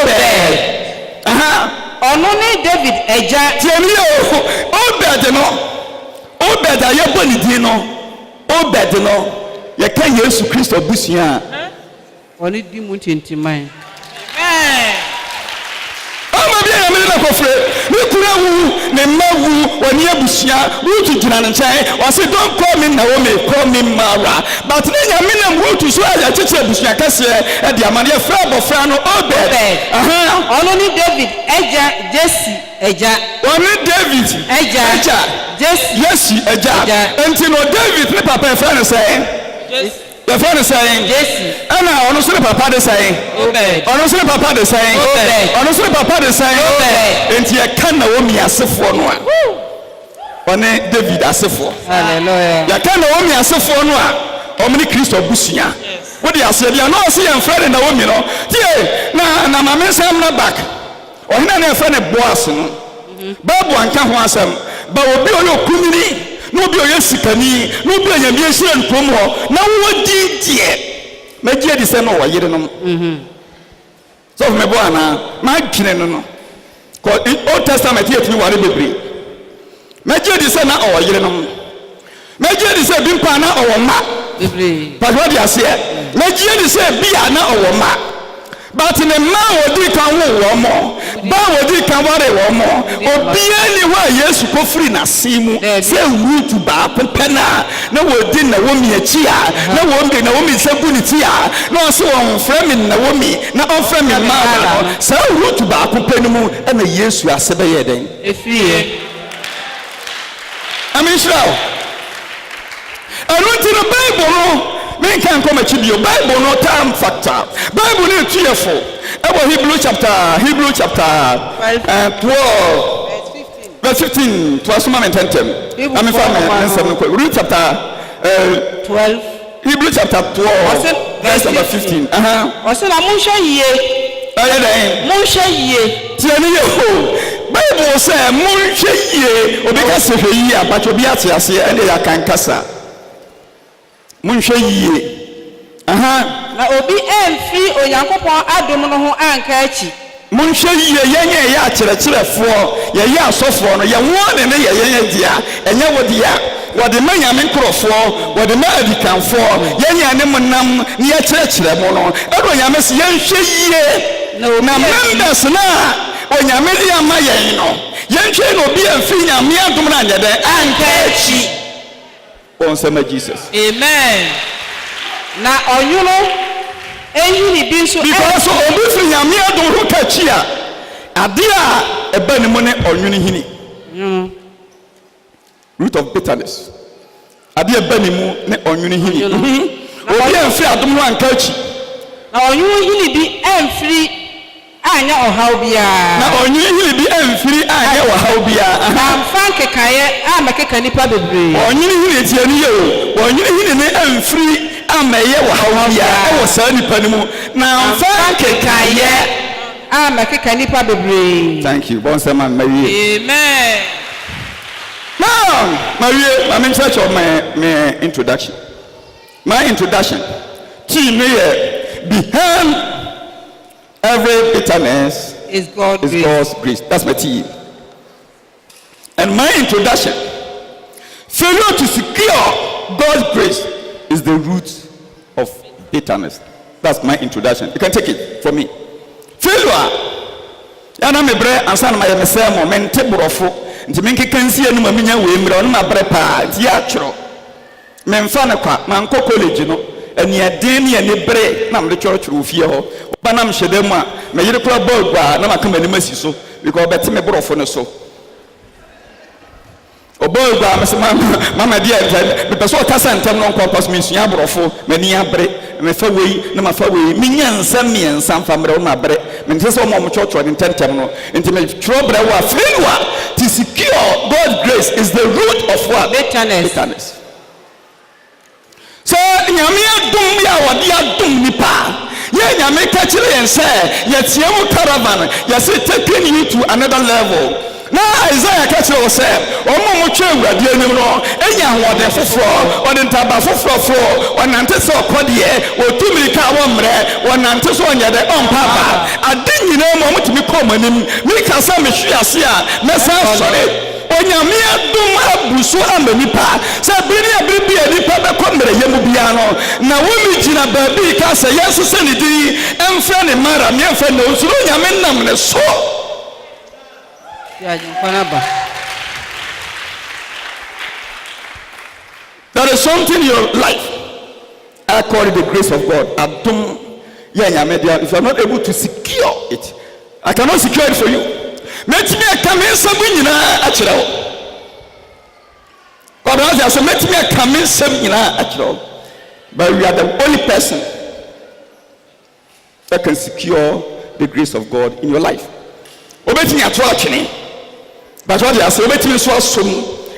Obed. Aha. Ono ni David eja. Tiemi o. Obed ayebo ni din no. Obed no. Ye ka Yesu Kristo busua. Oni di mu tintiman. Amen. Ama bi nyame na kofre ni kura wu ne mawu wani abusia Ruth gina ne nkyɛn ɔse don't call me Naomi call me Mara but ne nyame na Ruth so aya kyekye abusia kɛseɛ ɛde amane yɛfrɛ abɔfra no Obed ɔno ni David ɛgya Jesse ɛgya ɔne David ɛgya Jesse ɛgya enti no David ne papa ɛfrɛ no sɛ the phone is saying Jesse. And I honestly papa de saying Obed. Honestly papa de saying Obed. Honestly papa de saying Obed. And you can't know me as if one one. On David as if one. Hallelujah. You can't know me as if one one. How many Christo Busia? What do you say? You are not seeing Fred and Naomi, no? Yeah, na my mess I'm not back. Or he never friend a boss. Babu and Kahwasam, but will be on your community. No be oyesikani no be anyame ehira nkom ho na wo di die magie di se no wo yire no so me bo ana ma gine no ko Old Testament yet ni ware bebre magie di se na wo yire no magie di se bimpa na wo ma bebre but what you say magie di se bia na wo ma but ne ma wodi kan wo mo ba wodi kan ware wo mo obia ni wa Yesu ko free na simu se Ruth ba pepena na wodi na wo mi achi a na wo mbe na wo mi sabu ni ti a na so won frɛ me na wo mi na on frɛ me ma se Ruth ba pepenu mu na Yesu asebe ye den efie amen shraw anunti no Bible no men can come at you Bible no time factor Bible no cheerful about Hebrew chapter 12 verse 15 to us moment and I'm from read chapter 12 Hebrew chapter 12 verse number 15 Ose na munhwe yie tiani ye Bible say munhwe yie obeka se hwe yie abacho bi ate ase ene ya kan kasa munhwe yie na obi emfi Onyankopɔn adom no ho anka achi munhwe yie yenye ya akyerɛkyerɛfoɔ yɛyɛ asɔfoɔ no yɛwo ne yɛyɛ dia ɛnyɛ wodia wɔde ma nyame nkorɔfoɔ wɔde ma adikanfoɔ yenye ne munam ne yɛkyerɛkyerɛ mo no ɛdo nyame se yɛnhwɛ yie na members na onyame de ama yɛn no yɛnhwɛ no obi emfi nyame adom na nyɛ dɛ anka achi onsema Jesus amen na ɔnwono ehini bi nso because obi fi nyame adom ho kachi a ade a eba ne mu ne ɔnwono hini root of bitterness ade eba ne mu ne ɔnwono hini obi emfi adom ho anka achi na ɔnwono hini bi emfiri anya ɔhaw bia na ɔnwono hini bi emfiri anya ɔhaw bia na mfa nkekaye amekeka nipa bebree ɔnwono hini tie ne ye o ɔnwono hini ne emfiri ameye ɔhaw bia ɛwɔ saa nipa ne mu na mfa nkekaye amekeka nipa bebree thank you bon sema Marie Amen. now Marie I'm in search of my introduction team here behind every bitterness is God's grace. That's my team. And my introduction, failure to secure God's grace is the root of bitterness. That's my introduction. You can take it from me. Failure. Yana me bre ansa na my message moment borofo. Nti me nkekansi anu ma menya we mre onu ma bre pa ti atworo. Me mfa ne kwa man ko college no. Eni eden ne eni bre na me tworo ofie ho. Ba na me hyede mu a me yire kura ball gba na maka mani masi so because beti me borofo ne so. Oboy gba me se mama dia me person kasa ntem no nko pass me sua borofo mani abre me fa wei na ma fa wei me nyansa miensa mfa mre ma bre me nse so mo chocho ni tentem no enti me tworo bre wa failure to secure God's grace is the root of what? Bitterness. So nyame adom ya wode adom nipa ye nyame ka kire yen se ye tie mu caravan ye say taking you to another level. Na Isaiah ka kire o se omo mo twa awurade anim no enya hode foforo ode ntaba foforo onante se okode o tumirika wo mre onante se onyade onpapa ade nyina mo mutumi kom anim mi ka sa me hwiase a me sa sore onyame adom abuso amanipa se biri abiri bi anipa be komre yemu bia no na wo mi gina baabi ka se yesu se ne di emfa ne mara me emfa ne osuro nyame nam ne so There is something in your life. I call it the grace of God. If you are not able to secure it, I cannot secure it for you. Let me come in something in but we are the only person that can secure the grace of God in your life. But what you say,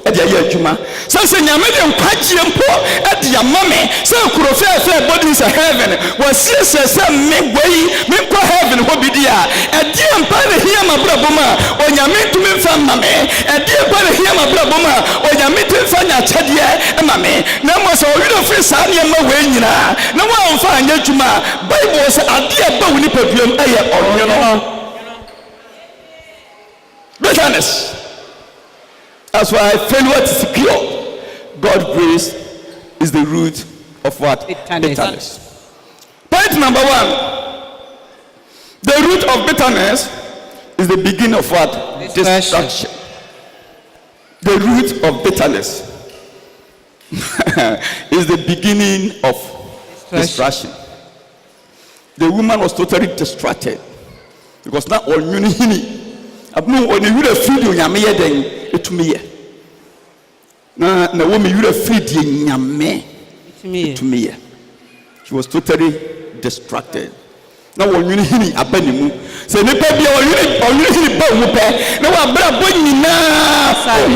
Edia Yajuma. So say Yamadian Pachiampo at Yamame, so Kurofia bodies of heaven, was sisters make way, make heaven, what be dear. A dear Pana here, my braboma, or Yamin to me from Mame, a dear Pana here, my braboma, or Yamin to Fanya Chadia, and Mame. No more so little free Sanya Mawena. No one find Yajuma. Bible was a dear Boni perfume, bitterness. That's why failure to secure God's grace is the root of what? Bitterness. Point number 1. The root of bitterness is the beginning of what? Destruction. The root of bitterness is the beginning of destruction. The woman was totally distracted because now all hini. When you would have feed you, it me. Na woman you have feed you, to me. She was totally distracted. Now when you hini abanimu, say ne pe bia you hini ba wo pe. Na wa bra bonyina,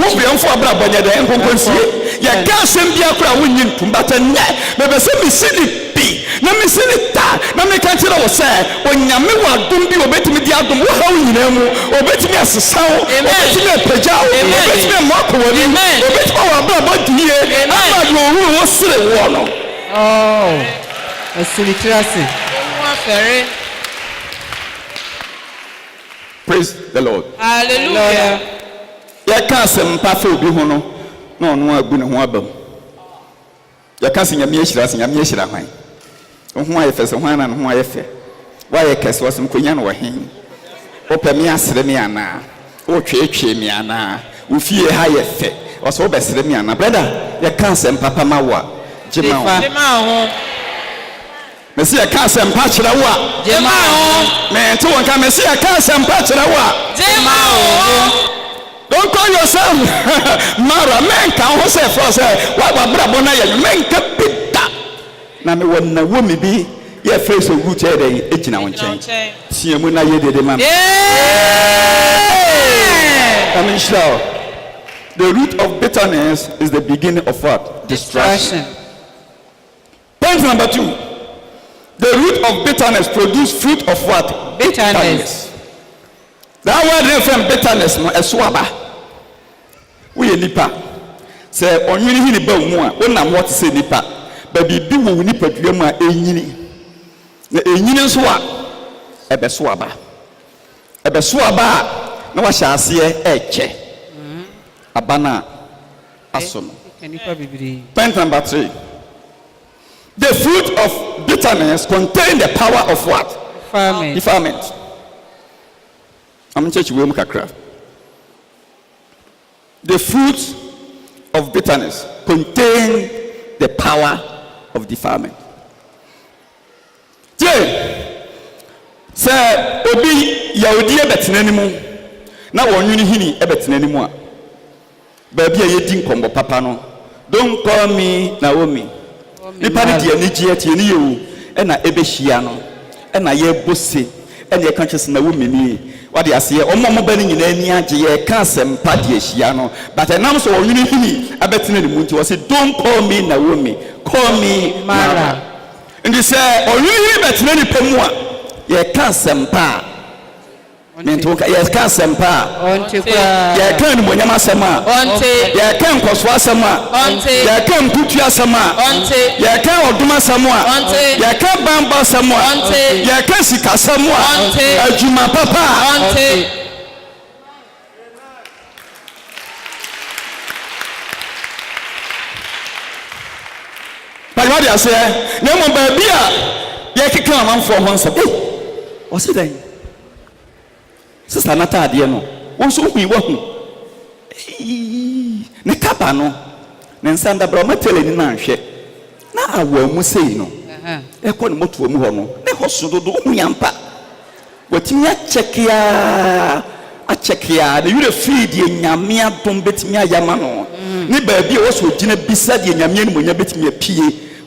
wo bi amfo bra bonya da enkonkonsie. Ya ka sem bia kura wo nyin tumbata nya. Me be se mi sini bi. Na me sini ta. Na me kan tira wo se, onyame wa dum bi obetimi di adum wo hawo nyina mu. Obetimi asesawo, obetimi apajawo, obetimi mako woni. Obetimi wa bra bodie. Ama do hu wo sire wo no. Oh. Asilitrasi. Praise the Lord. Hallelujah. Ya ka sem pa fe obi ho no na ono agu ne ho abam. Ya ka se nyame ehira hwan. Ho ayefese hwan na ho ayefe. Wa ye kese wasem konya no when. Opa mi asere mi ana. O twetwe mi ana. Wo fie ha yefe. Oso obesere mi ana. Brother, ya ka sem papa mawa. Jema ho. Messi a cancer and patch the wa. Jema. Man, to one can Messi a cancer and patch the wa. Jema. Don't call yourself Mara. Man, can who say for say, what Brabona, men can pick that. Now, me when a woman be, your face of good head, it's in our change. See, I'm not yet the man. I mean, sure. The root of bitterness is the beginning of what? Destruction. Point number 2. The root of bitterness produces fruit of what? Bitterness. That word is from bitterness, no eswaba. We nipa. Say on you ni ba mu a, wona what say nipa. Ba bibi wo nipa dua mu a enyini. Na enyini nso a ebeswaba. Ebeswaba na wa hya ase eche. Abana aso no. Point number 3. The fruit of bitterness contains the power of what? Defilement. I'm in church with Mukakra. The fruit of bitterness contains the power of defilement. Say, Obi Yahudi ebetinanimu. Na wonyuni hini ebetinanimu. Baby a yedding combo papa no. Don't call me Naomi. Nipa ni die ni gie tie ni yewu e na ebehia no e na ye bose e na ye kan kyese na wo mini wa de ase ye omo ba ni nyina ani age ye ka asem pa de ahia no but enam so wonwini hini abetina ni munti wo say don't call me Naomi, call me Mara. And they say onwini betina ni pemu a ye ka asem pa mento ka ye ka asem pa onte kwa ye ka ni monyama asem a onte ye ka nkoso asem a onte ye ka mputu asem a onte ye ka oduma asem a onte ye ka bamba asem a onte ye ka sika asem a onte ajuma papa onte. What you say? No more baby. You can come on for once. What's it then? Sister Nata, dear no. wo so hu wahu ne kaba no ne nsanda bra matele ni na nhwe na awamu sei no ekọ ne moto mu ho no ne hoso do hu yampa watimi achekia ne yure feed ye nyame adom betimi ayama no ne ba bi wo so gina bisa de nyame ne monya betimi apie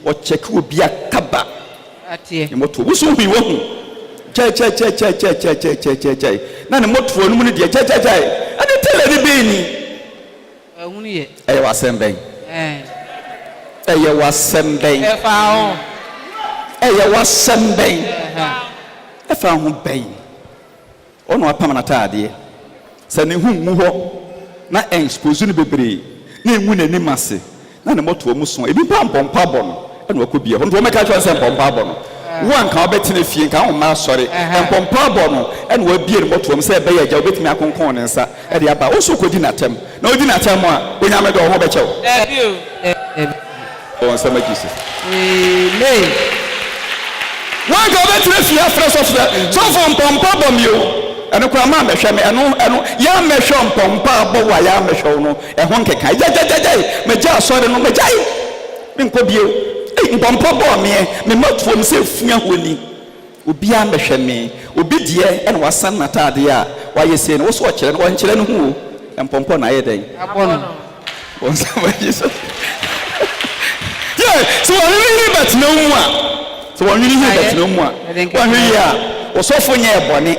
o check obi akaba atie ne moto wo so hu wahu che na ne moto no mu ne de che ade tele ne be ni ehunu ye wasembeng wasembeng efa wasembeng efa ho beng ono apam na taade se ne hu mu ho na expose ne bebre na enwu na nim ase na ne moto mu so ebi pampompa bɔ no ɛna wakɔbia ho nto meka kyerɛ sɛ mpompa bɔ no wan ka obetine fie nka ho ma sɔre mpompa bɔ no ɛna wabie ne moto mu sɛ ɛbɛyɛ agya obetime akonkɔn ne nsa ɛde aba wo so kodi natam na odi natam a onyame de ho bɛkyɛw on sama Jesus amen wan ka obetine fie afra so for mpompa bɔ mi o ɛno kora ma mehwɛ me ɛno ya mehwɛ mpompa bɔ wa ya mehwɛ no ɛho nkeka megya asɔre no megya menkɔ bio mpompa bɔ me matuom sɛ fua honi obi a mehwɛ me obi deɛ ɛna wasan natade a wayɛ sei no wo so ɔkyerɛ no wɔnkyerɛ no hu o mpompa na ayɛ dɛn abɔ no wɔnsama Jesus so wɔnwene batena mu a wɔnhwɛ yi a wɔsɔfo nyɛ bɔne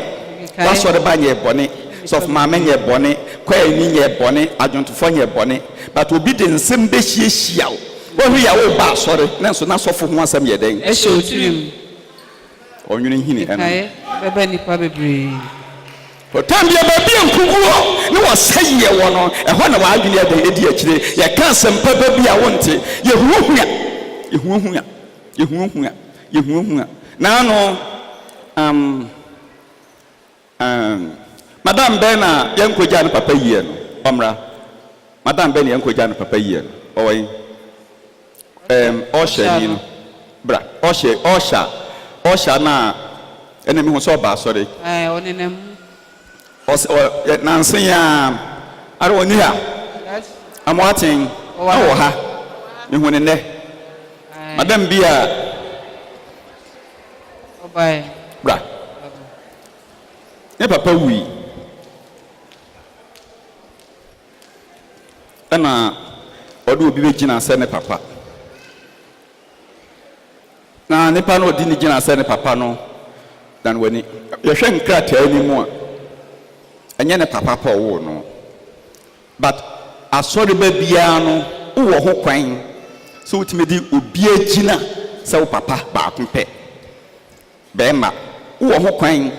wasɔre ba nyɛ bɔne sɔfo maame nyɛ bɔne kwɛni nyɛ bɔne adwontofo nyɛ bɔne but obi de nsɛm bɛhyiahyia wo wɔhwɛ yi a wo ba asɔre na nso na sɔfo ho asɛm yɛ dɛn ɛhyɛ otirim ɔnwene hini ɛno bɛbɛ nipa bebree ɔtam bia baabi a nkuguo ne wɔsɛ yɛ wɔ no ɛhɔ na wɔadwene ɛdɛn ɛdi akyire yɛka asɛm papa bi a wonte yɛhuahua na no madam Bena yankogya no papa yie no ɔmra madam Bena yankogya no papa yie no ɔwɔyi ɔhyɛ ni no bra ɔhyɛ na ɛna mi hu sɛ ɔba asɔre ɔnenam nanse ya ara oni ha amoaten ɔwɔ ha mi hu ne nɛ madam bi a ɔbae bra ne papa wui ɛna ɔde obi bɛgyina sɛ ne papa na nipa no ɔdi ne gyina sɛ ne papa no dan wani yɛhwɛ nkrataa ni mu a ɛnyɛ ne papa pa ɔwɔ no but asɔre ba biara no wowɔ ho kwan sɛ wotumi de obi agyina sɛ wo papa baako pɛ bɛrima wowɔ ho kwan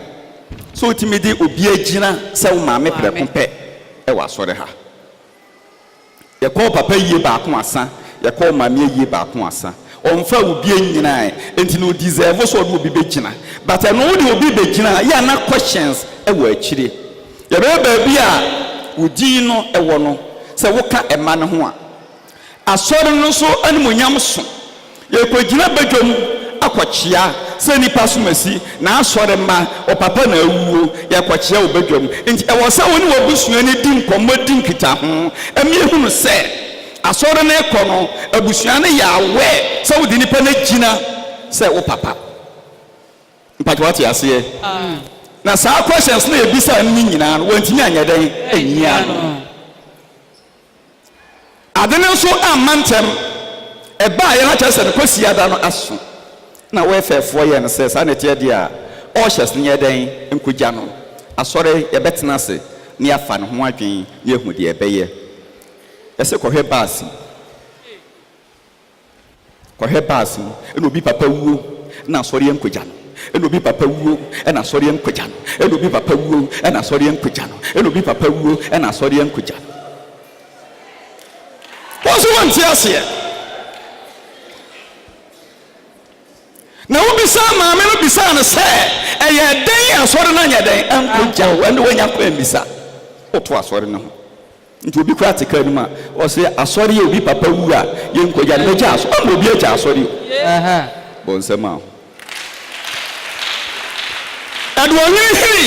so utimi de obi agyina sɛ wo maame prɛko pɛ ɛwɔ asɔre ha yɛkɔ papa yie baako asa yɛkɔ maame yie baako asa ɔmfa obi nyinaa enti no deserve so ɔde obi bɛgyina but ɛno wode obi bɛgyina yɛ na questions ɛwɔ akyire yɛbɛyɛ baabi a wodin no ɛwɔ no sɛ woka ɛma no ho a asɔre no so animonyam so yɛkɔgyina badwam akɔkyea sɛ nipa somasi na asɔre ma ɔpapa na awuo yɛkɔkyea wo badwam nti ɛwɔ sɛ wo ne wabusua ne di nkɔmmɔ di nkita ho ɛmiehunu sɛ asɔre no ɛkɔ no abusua no yɛ awɛ sɛ wode nipa no gyina sɛ wo papa mpatwa wate aseɛ na saa questions no yɛbisa no nyinaa no wɔntumi anyɛ dɛn anyia no ade no nso amma ntɛm ɛbaa yɛn akyerɛ sɛ no kɔsiada no aso na wɔfɛfoɔ yɛ no sɛ saa ne teɛ deɛ a ɔhyɛs no yɛ dɛn nkogya no asɔre yɛbɛtena ase ne yɛafa ne ho adwen ne yɛhu deɛ ɛbɛyɛ ɛsɛ kɔhwɛ baasi mu ɛna obi papa wuo na asɔre yɛ nkogya no ɛna obi papa wuo ɛna asɔre yɛ nkogya no ɛna obi papa wuo ɛna asɔre yɛ nkogya no ɛna obi papa wuo ɛna asɔre yɛ nkogya no wɔn so wɔn ti aseɛ na wobisa maame no bisa no sɛ ɛyɛ dɛn asɔre no anyɛ dɛn ɛnkogya wo ɛne woanya kɔ ambisa woto asɔre no ho nti obi kora teka anim a ɔsɛ asɔre yɛ obi papa wu a yɛnkogya no bɛgya asɔre ɔma obi agya asɔre o bɔ nsɛm a ɛde ɔnwene hiri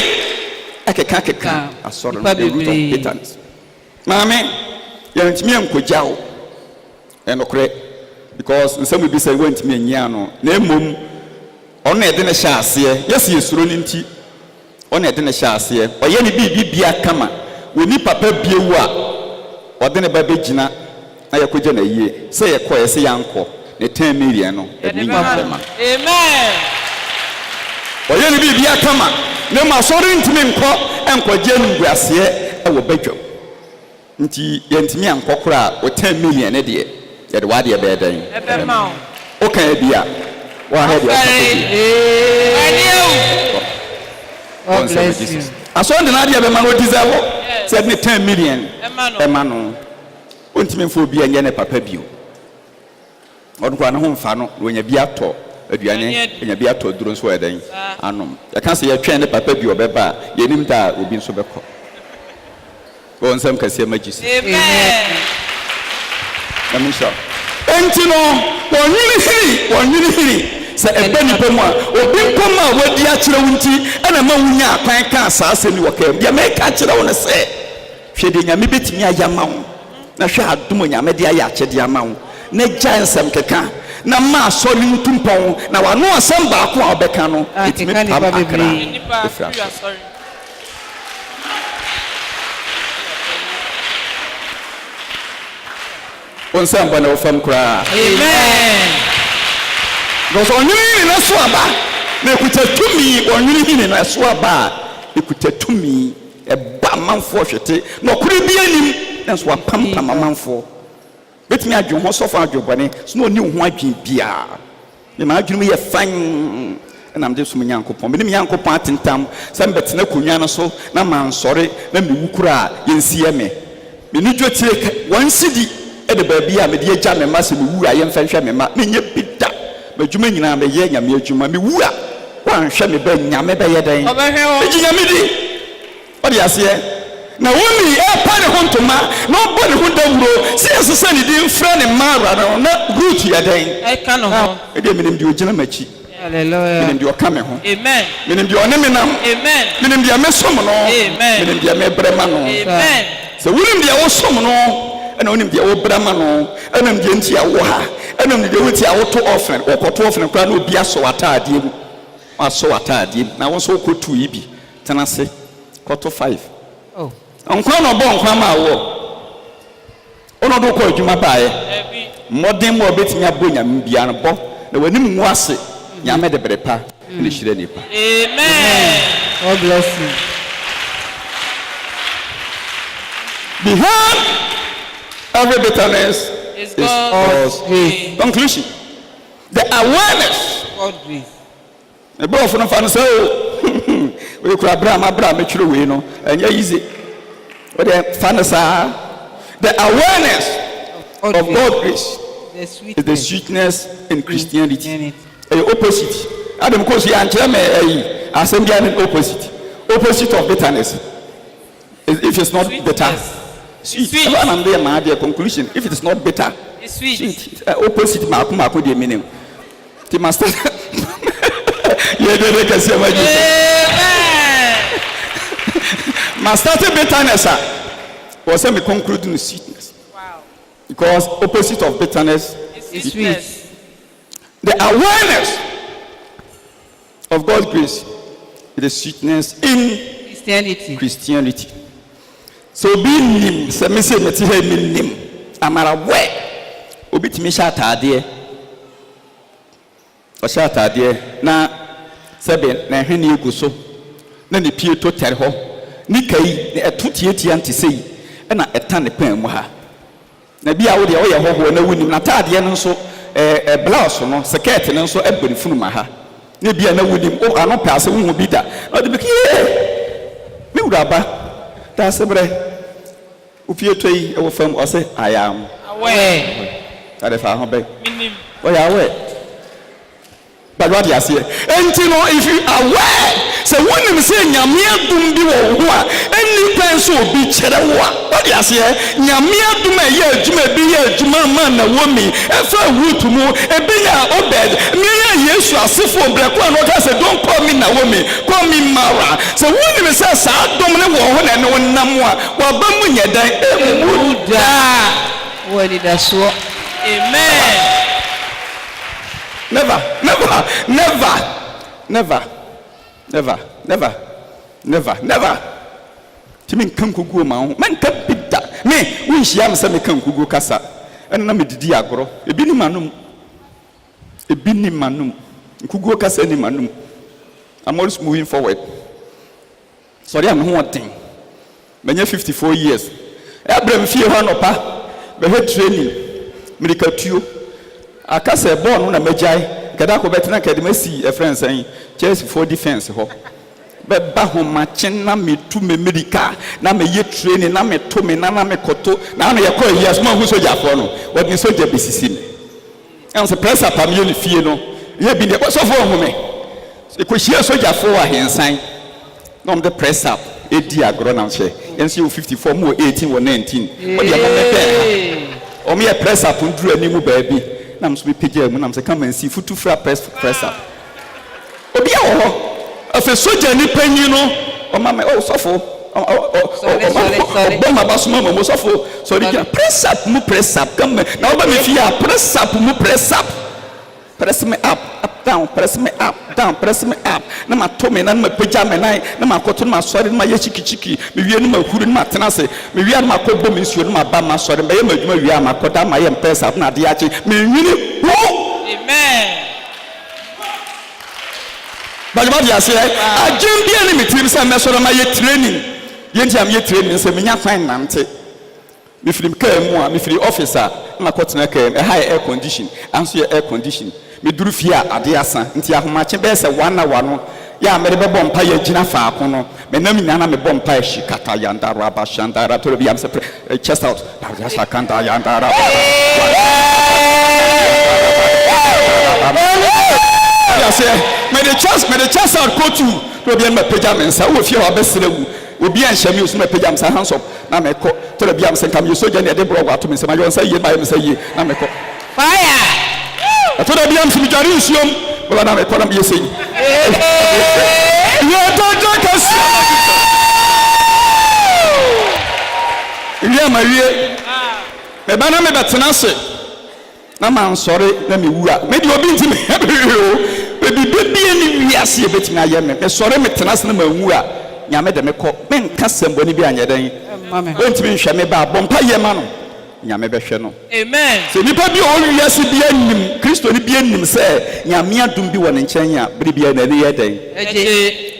akeka asɔre no the root of bitterness maame yɛntumi ankogyaw ɛnokore because nsɛm bi sɛ wɔntumi anyia no na mmom ɔno ɛde ne hyɛ aseɛ yɛsi esuro ne nti ɔno ɛde ne hyɛ aseɛ ɔyɛ ne bibia kama wɔni papa biewu a ɔde ne ba bɛgyina na yɛkogya na yie sɛ yɛkɔ yɛ sɛ yankɔ ne 10 million no ɛde nya bɛma amen ɔyɛ ne bibia kama na ma sɔre ntumi nkɔgye nguaseɛ ɛwɔ badwam nti yɛntumi ankɔkora o 10 million ne deɛ yɛde wadeɛ bɛyɛ dɛn ɛbɛma o kan bi a wa ha deɛ God bless you. Asɔre de na deɛ bɛma no deserve sɛ ne 10 million ɛma no ontimi mfo bi anyɛ ne papa bio ɔno kwa ne ho mfa no wonya bi atɔ aduane nya bi atɔ duro nso ɛdɛn anom yɛka sɛ yɛtwɛn ne papa bio bɛba yɛnim da obi nso bɛkɔ wɔn nsɛm kɛseɛ magyi so amen namisha enti no wɔnwene hiri sɛ ɛbɛ nipa mu a obi nkɔma a wadi akyerɛ wo nti ɛna ma wonya akwan ka asaase ni wɔkam deɛ mɛka kyerɛ wo ne sɛ hwɛ de nyame bɛtumi ayɛ ama wo na hwɛ adom nyame de ayɛ akyɛde ama wo na gya nsɛm keka na ma asɔre ntumpɔn na wano asɛm baako a wɔbɛka no ɛtumi pam akra onsɛm bɔ na wɔfam koraa amen because ɔnwene na so aba na ekuta tumi ɔnwene na so aba ekuta tumi ɛba manfo hwete na ɔkuru bi anim na so apam manfo betumi adwo ho sɔfo adwobɔne so na oni ho adwen bia me ma adwene yɛ fan na mde so nyankopɔn me ne nyankopɔn atentam sɛ mbetena konwa no so na mansɔre na mewukura yɛnsie me ni dwotire wansidi ɛde baabi a me de agya me ma sɛ mewu a yɛmfɛhwɛ me ma menye bida madwuma nyina me yɛ nyame adwuma mewu a wanhwɛ me ba nyame bɛyɛ dɛn ɛgye nyame di ɔde aseɛ na woni ɛpa ne ho ntoma na ɔbɔ ne ho dawuro sɛ ɛsesa ne din mfrɛ ne mara no na root yɛ dɛn ɛka no ho ɛdeɛ menim deɛ ogyina m'akyi Hallelujah. menim deɛ ɔka me ho amen menim deɛ ɔne me nam amen menim deɛ mesom no amen menim deɛ mebrɛ ma no amen sɛ wonim deɛ wosom no ɛna wonim deɛ wobrɛ ma no ɛnam deɛ nti a wo ha ɛnam deɛ woti a woto offering wɔkɔto offering koraa na obi asɔ ataadeɛ mu asɔ ataadeɛ mu na wo nso wokɔtu yi bi tena se kɔto 5 nkwa na ɔbɔ nkwa ma awɔ ɔno do kɔ adwuma baeɛ mmɔden ma ɔbɛtumi abɔ nyame bia no bɔ na w'anim ngu ase nyame de bere pa ne hyira nipa amen God bless you. behind every bitterness is is God's grace. conclusion the awareness God grace. the boy of no say we could abraham metro we no and easy but the fanasa the awareness of God grace is the sweetness in Christianity the opposite adam cause you ankyere me assembly an opposite of bitterness if it's not bitter sweet and there my dear conclusion if it is not bitter It's sweet. Opposite mako de meaning ti master ye de ka se maji master bitterness was me conclude in sweetness. Wow. Because opposite of bitterness is sweet. The awareness of God's grace is the sweetness in Christianity. So being nim, se me say me ti he nim, amara we obi ti me sha atade o sha atade na sebe na hwe ne egu so na ne pie to tere ho ni kai na eto tietia nte sei na eta ne pan mu ha na bia wo de wo ye hoho na wunim na atade no nso blouse no skirt no nso ebani funu ma ha na bia na wunim o ano paase wo bi da na de be me wuraba da sebre o pie to yi e wo fam o se I am aware that if I have be minim oh yeah aware but what you say enti no if you aware say wonim say nyame adum bi wo ho a any time so obi kere wo a what you say nyame adum e ye adwuma bi ye adwuma man na wo mi e fa root mu e bi ya obed me ya yesu asifo breko no ka say don't call me Naomi, call me Mara. So when me say sa dom ne wo ho na ne wonam a wa ba mu nyedan emuda woni da so. Amen. Never. Timi nkan kugu ma ho man ka bida me wo hia me se me kan kugu kasa na me didi agoro ebi ni manum kugu kasa ni manum. I'm always moving forward. Sorry, I'm wanting. Many 54 years. Abraham fie ho no pa be he training medical tuo akasa born na majai kada ko betina kademasi a friend saying church for defense ho be ba ho machen na metu me medical na me ye training na me to me na me koto na no ye ko years ma hu soja for no what ni soja besisi me am se press up am ye fie no ye bi ne so for ho me e ko hie soja for wa hensan no am the press up edi agro na che yensi 54 mo 18 wo 19 o de am me o me press up nduru animu ba bi na am so be page mu na am se come and see futu fra press up obi a wo afa soja ni panyi no o ma me o sofo sorry ma ba so ma mo sofo sorry press up come na o ba me fia press up press me up down, press me up, down, press me up. Na ma to me na ma peja me nai, na ma koto na ma sori na ma ye chiki. Me wie na ma huru na ma tenase. Me wie na ma ko bom nsuo na ma ba ma sori. Me ye ma dwuma wie ma koda ma ye press up na de achi. Me nwini wo. Amen. Ba dia se agem bia ni me tiri se me sori ma ye training. Ye nti am ye training se me nya fan nante. Me film ka mu a me free officer na koto na ka high air condition. Anso ye air condition. Me duru fia ade asa nti ahomache be se 1 hour no ya me be bompa ya gina fa akono me nam nyana me bompa ya shikata yandara aba shandara to be am se chest out ya sakanta yandara ya se me the chest out go to be am pejam nsa wo fia wa besrewu obi an hyame osu me pejam sa hands up na me ko to be am se kam you soja ne de blog ato me se ma yo nsa ye ba me se ye na me ko fire. I told them to be Jarisium, but I'm a problem you see. You don't take us. You are my real. The banana that's an answer. I'm sorry, let me work. Maybe you're being to me. Maybe any yes, you're betting I am. Sorry, Metanas number woo. Yammed me call men custom when you be on your day. Going to be Shameba, Bompire Mano. Amen. So nipa bi o yes bi anim Kristo ni bi anim say nyame adum bi won nchen ya biri bi na ne yeden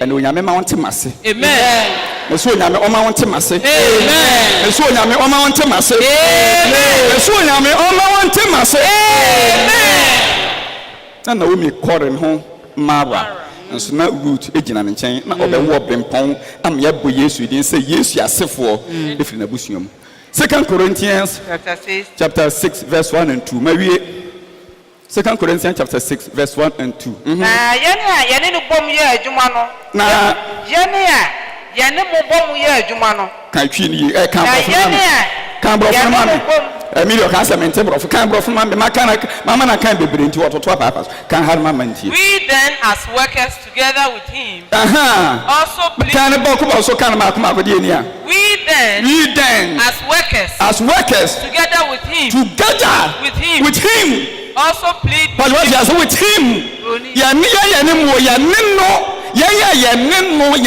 ene onyame ma wonte mase. Amen. Eso onyame o ma wonte mase. Amen. Eso onyame o ma wonte mase. Amen. Eso onyame o ma wonte mase. Amen. Na wo mi korem ho mara nso na root ejina ne nchen na obewo bempon am ya bo Yesu din say Yesu asefo efiri na busuam. 2 Corinthians chapter 6 verse 1 and 2. Mawie 2 Corinthians chapter 6 verse 1 and 2. Na yene no bom ye adwuma no. Na yene mo bom ye adwuma no. Kan twi ni kan bro for man. Emilio kan se mente bro for kan bro for man me mama na kan bebre nti ototo papa kan har mama nti. We then as workers together with him also plead. Kan bo ko so kan ma ko ma ko die ni a. We then as workers together with him also plead. But what is with him? Ya ni mo ya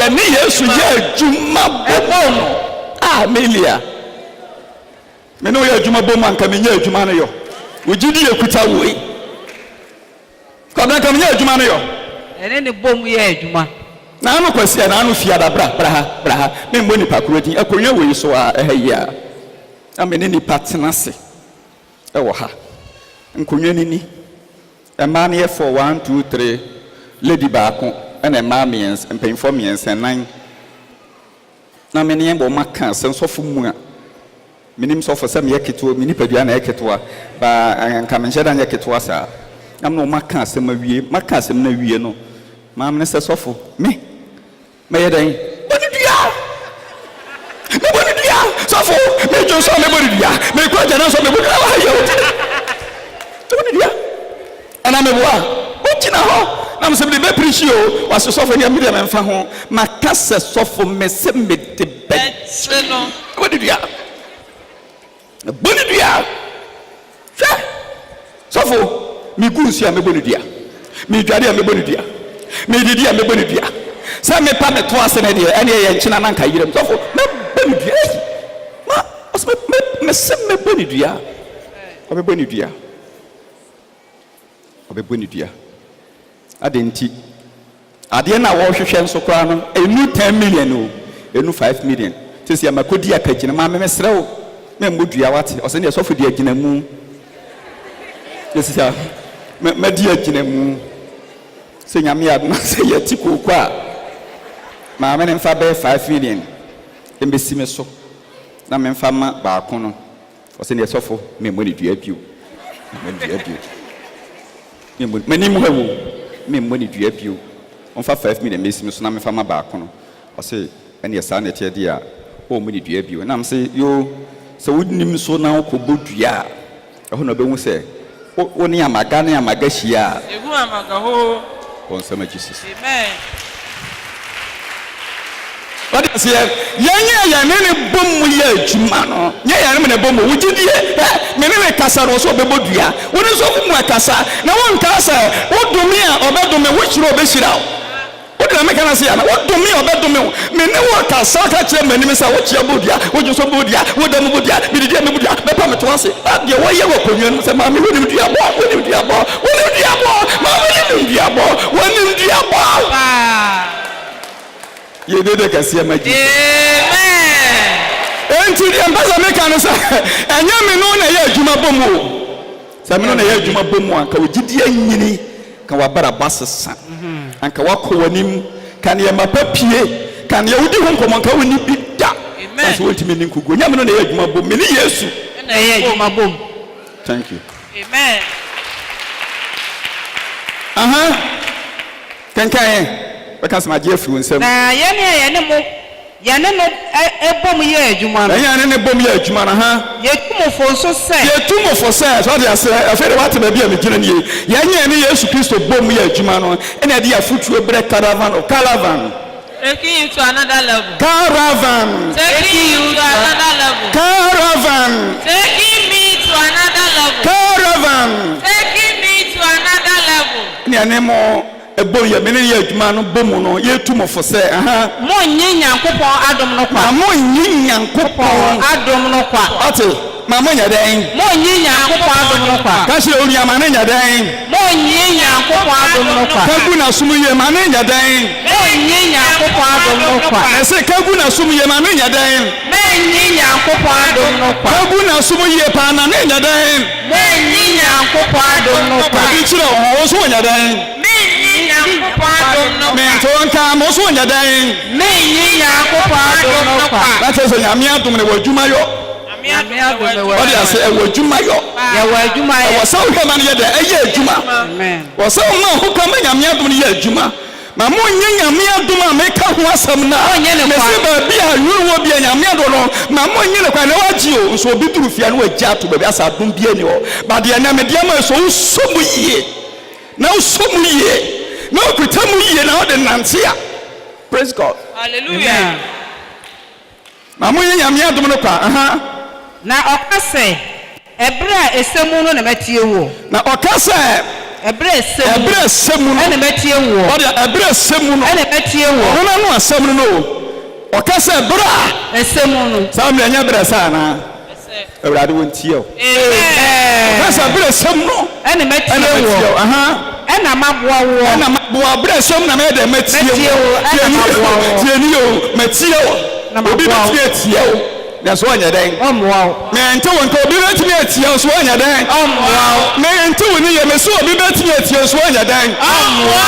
ni Yesu ya juma bomo. Amelia. Me no ya juma bomo anka me nya juma no yo. Ojidi ekuta wo yi. Ko na ka me nya juma no yo. Ene ne bom ye adwuma. Na anu kwasi na anu fia da braha me mbo ni pakurodi akonwa we so a ehia amene ni patenase e wo ha nkonwa ni ema na ye for 1 2 3 lady baako na ema miens empemfo miens nan na me ne mbo maka sensofo mu a minim sofo sam ye keto mini padua na ye keto ba anka me nheda nya keto sa am no maka sem awie maka sem na wie no mam ne sesofo me Mayaday. Bonidia. So for me just so me bonidia. Me kwa jana so me bonidia. Bonidia. Ana me boa. Okina ho. I'm saying the preach you was suffer near me and for home. My cassa suffer me send me the bed. What did you have? What did you have? Suffer me goose ya me bonidia. Me jadia me bonidia. Me didia me bonidia. Some me pame twice an idea, and a chinanka you them. Suffer me bonidia. Me send me bonidia. Obe bonidia. Obe bonidia. Adenti ade na wo hwehwe nso kra no enu 10 million o enu 5 million tesi amakodi akagina ma me srew me mbodua wate o se ne sofo di agina mu tesi ya me di agina mu se nyame adna se yati kokwa ma me ne mfa be 5 million embesi me so na me mfa ma ba ko no o se ne sofo me mo ne dua bio me dua bio me ni mu hawo me money dua bio on fa 5 million mesi me so na me fa ma ba ko no o se ene yesa na tie dia o money dua bio na me se yo se wudnim so na ko bodua e ho na be hu se o ne amaga hia egu amaga ho on sama Jesus. Amen. What is here? Yanya nene bomu ye juma no. Yanya nene bomu wujidie. Me ne kasa so be bodua. Woni so mu kasa. Na won kasa, wo dumi a obedumi wo chiro obeshira. Wo de me kana se ya na wo dumi obedumi. Me ne wo kasa ka kire mani me sa wo chia bodua. Wo ju so bodua. Wo da mu bodua. Me de me bodua. Me pa me to ase. De wo ye wo konwan se ma me wo nim dua bo. Wo nim dua bo. Wo nim dua bo. Ma wo nim dua bo. Wo nim dua bo. You did a cassia, my dear. Amen. And to the ambassador, and you know, a Juma Bomo. Some know a Juma Bomo, and Kawajidia Yini, Kawabara Basses, and Kawakonim, can you my papier, can you do home come on Kawini big da? That's what you mean. Kugo, Yaman, a Juma Boom, many years. And a Juma Boom. Thank you. Amen. Can because my dear friend said, na yene no ebom ye adwuma no yene ne bom ye adwuma na ha yetumo fo so se yetumo fo se so dey say afere what me bia me gina ne yene ne Yesu Kristo bom ye adwuma no ene dey afutu ebre caravan taking you to another level. Caravan Taking you to another level. Caravan Taking me to another level. Caravan Taking me to another level. ne mo ebo ye mene ye adwuma no bomu no yetumo fo se mo nyi nyankopon adom no kwa mo nyi nyankopon adom no kwa ate ma mo nya den mo nyi nyankopon adom no kwa ka shire ori ama nya den mo nyi nyankopon adom no kwa kagu na sumu ye ma nya den mo nyi nyankopon adom no kwa ese kagu na sumu ye ma nya den mo nyi nyankopon adom no kwa kagu na sumu ye pa na nya den mo nyi nyankopon adom no kwa bi chire o so nya den me to nka mo so nya den me nyi nyankopon adom no kwa that is nyame adom ne wadwuma yo nyame adom ne what dey say wadwuma yo ya wadwuma yo wo so hema ne ye de eye adwuma amen wo so ma ho ka nyame adom ne ye adwuma ma mo nyame adom a me ka ho asam na me se ba bi a yuwo bi nyame adom no ma mo nyene kwa na waji o so obi duru fia no wagya ato ba bi asa adom bi ani ho ba de na me de ma so so mu yie na so mu yie no kutamu yie na ode nantia. Praise God. Hallelujah. Mamu nyame adom no kwa na okase ebra esemu no na matie wo na okase ebra esemu no na matie wo ode ebra esemu no na matie wo ona no asemu no okase ebra esemu no samle nya bra sa na ewrade wontie o okase ebra esemu no na matie wo ena maboa wo ena maboa bra esemu na me de matie wo tie ni o matie wo na maboa tie wo na so anya den omwa me ente won ko obi betimi atia so anya den omwa me ente woni ye me so obi betimi atia so anya den omwa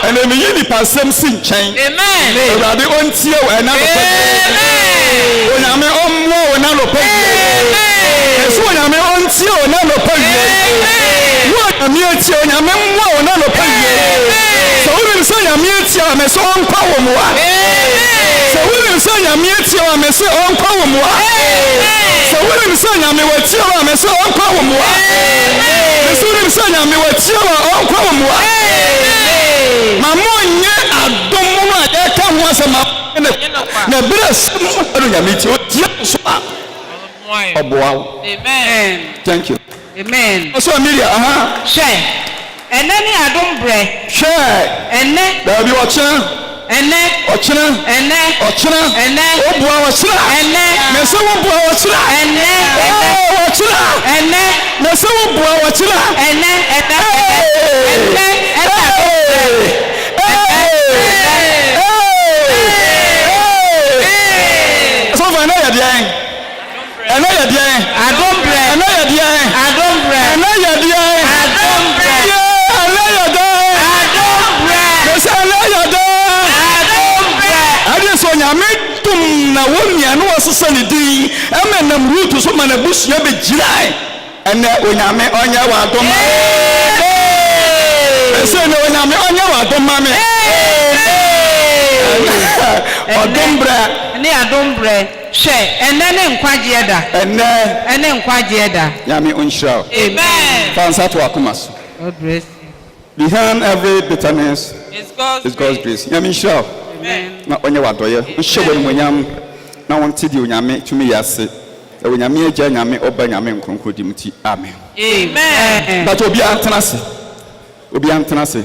ene me yini pasem si nchen amen ewrade ontie wo ena no pe amen onyame omwa ona no pe amen so onyame ontie ona no pe amen wo onyame atia onyame omwa ona no pe amen so woni so onyame atia me so onpa wo mo a so woni so onyame atia me so onpa wo mo a so woni so nyame watia wa me so onpa wo moa so woni so nyame watia wa onpa wo moa ma na bere sem ero nyame ti o tie so a oboa. Amen. Thank you. Amen. So Amelia She ene ni adom bre. Share. Ene. Da bi ochena. Ene. Ochena. Ene. Ochena. Ene. Oboa ochena. Ene. Me se wo boa ochena. Ene. Ochena. Ene. Me se wo boa ochena. Ene. Ene. So for na ya dia. Ene ya dia. Adom bre. Ene ya dia. Adom bre. Ene ya dia. Adom bre. Ene ya dia. Adom bre. Me se ene ya dia. Adom bre. Ade so nyame tum na womia no wasesa ne din emenam rutu so mana busua be girai ene onyame onya wa dom ese ne onyame onya wa dom mame odombra Ene adom bre. She ene ne nkwaje da. Ene nkwaje da. nyame onhyira. Amen. Fansa to akomaso. God bless you. Behind every bitterness It's God's is God's grace. Nyame onhyira. Amen. Na onye wa doye nhye won monyam na wonte di onyame tumi yase e onyame agya nyame oba nyame nkronkro di mti amen. Amen. But obi antena se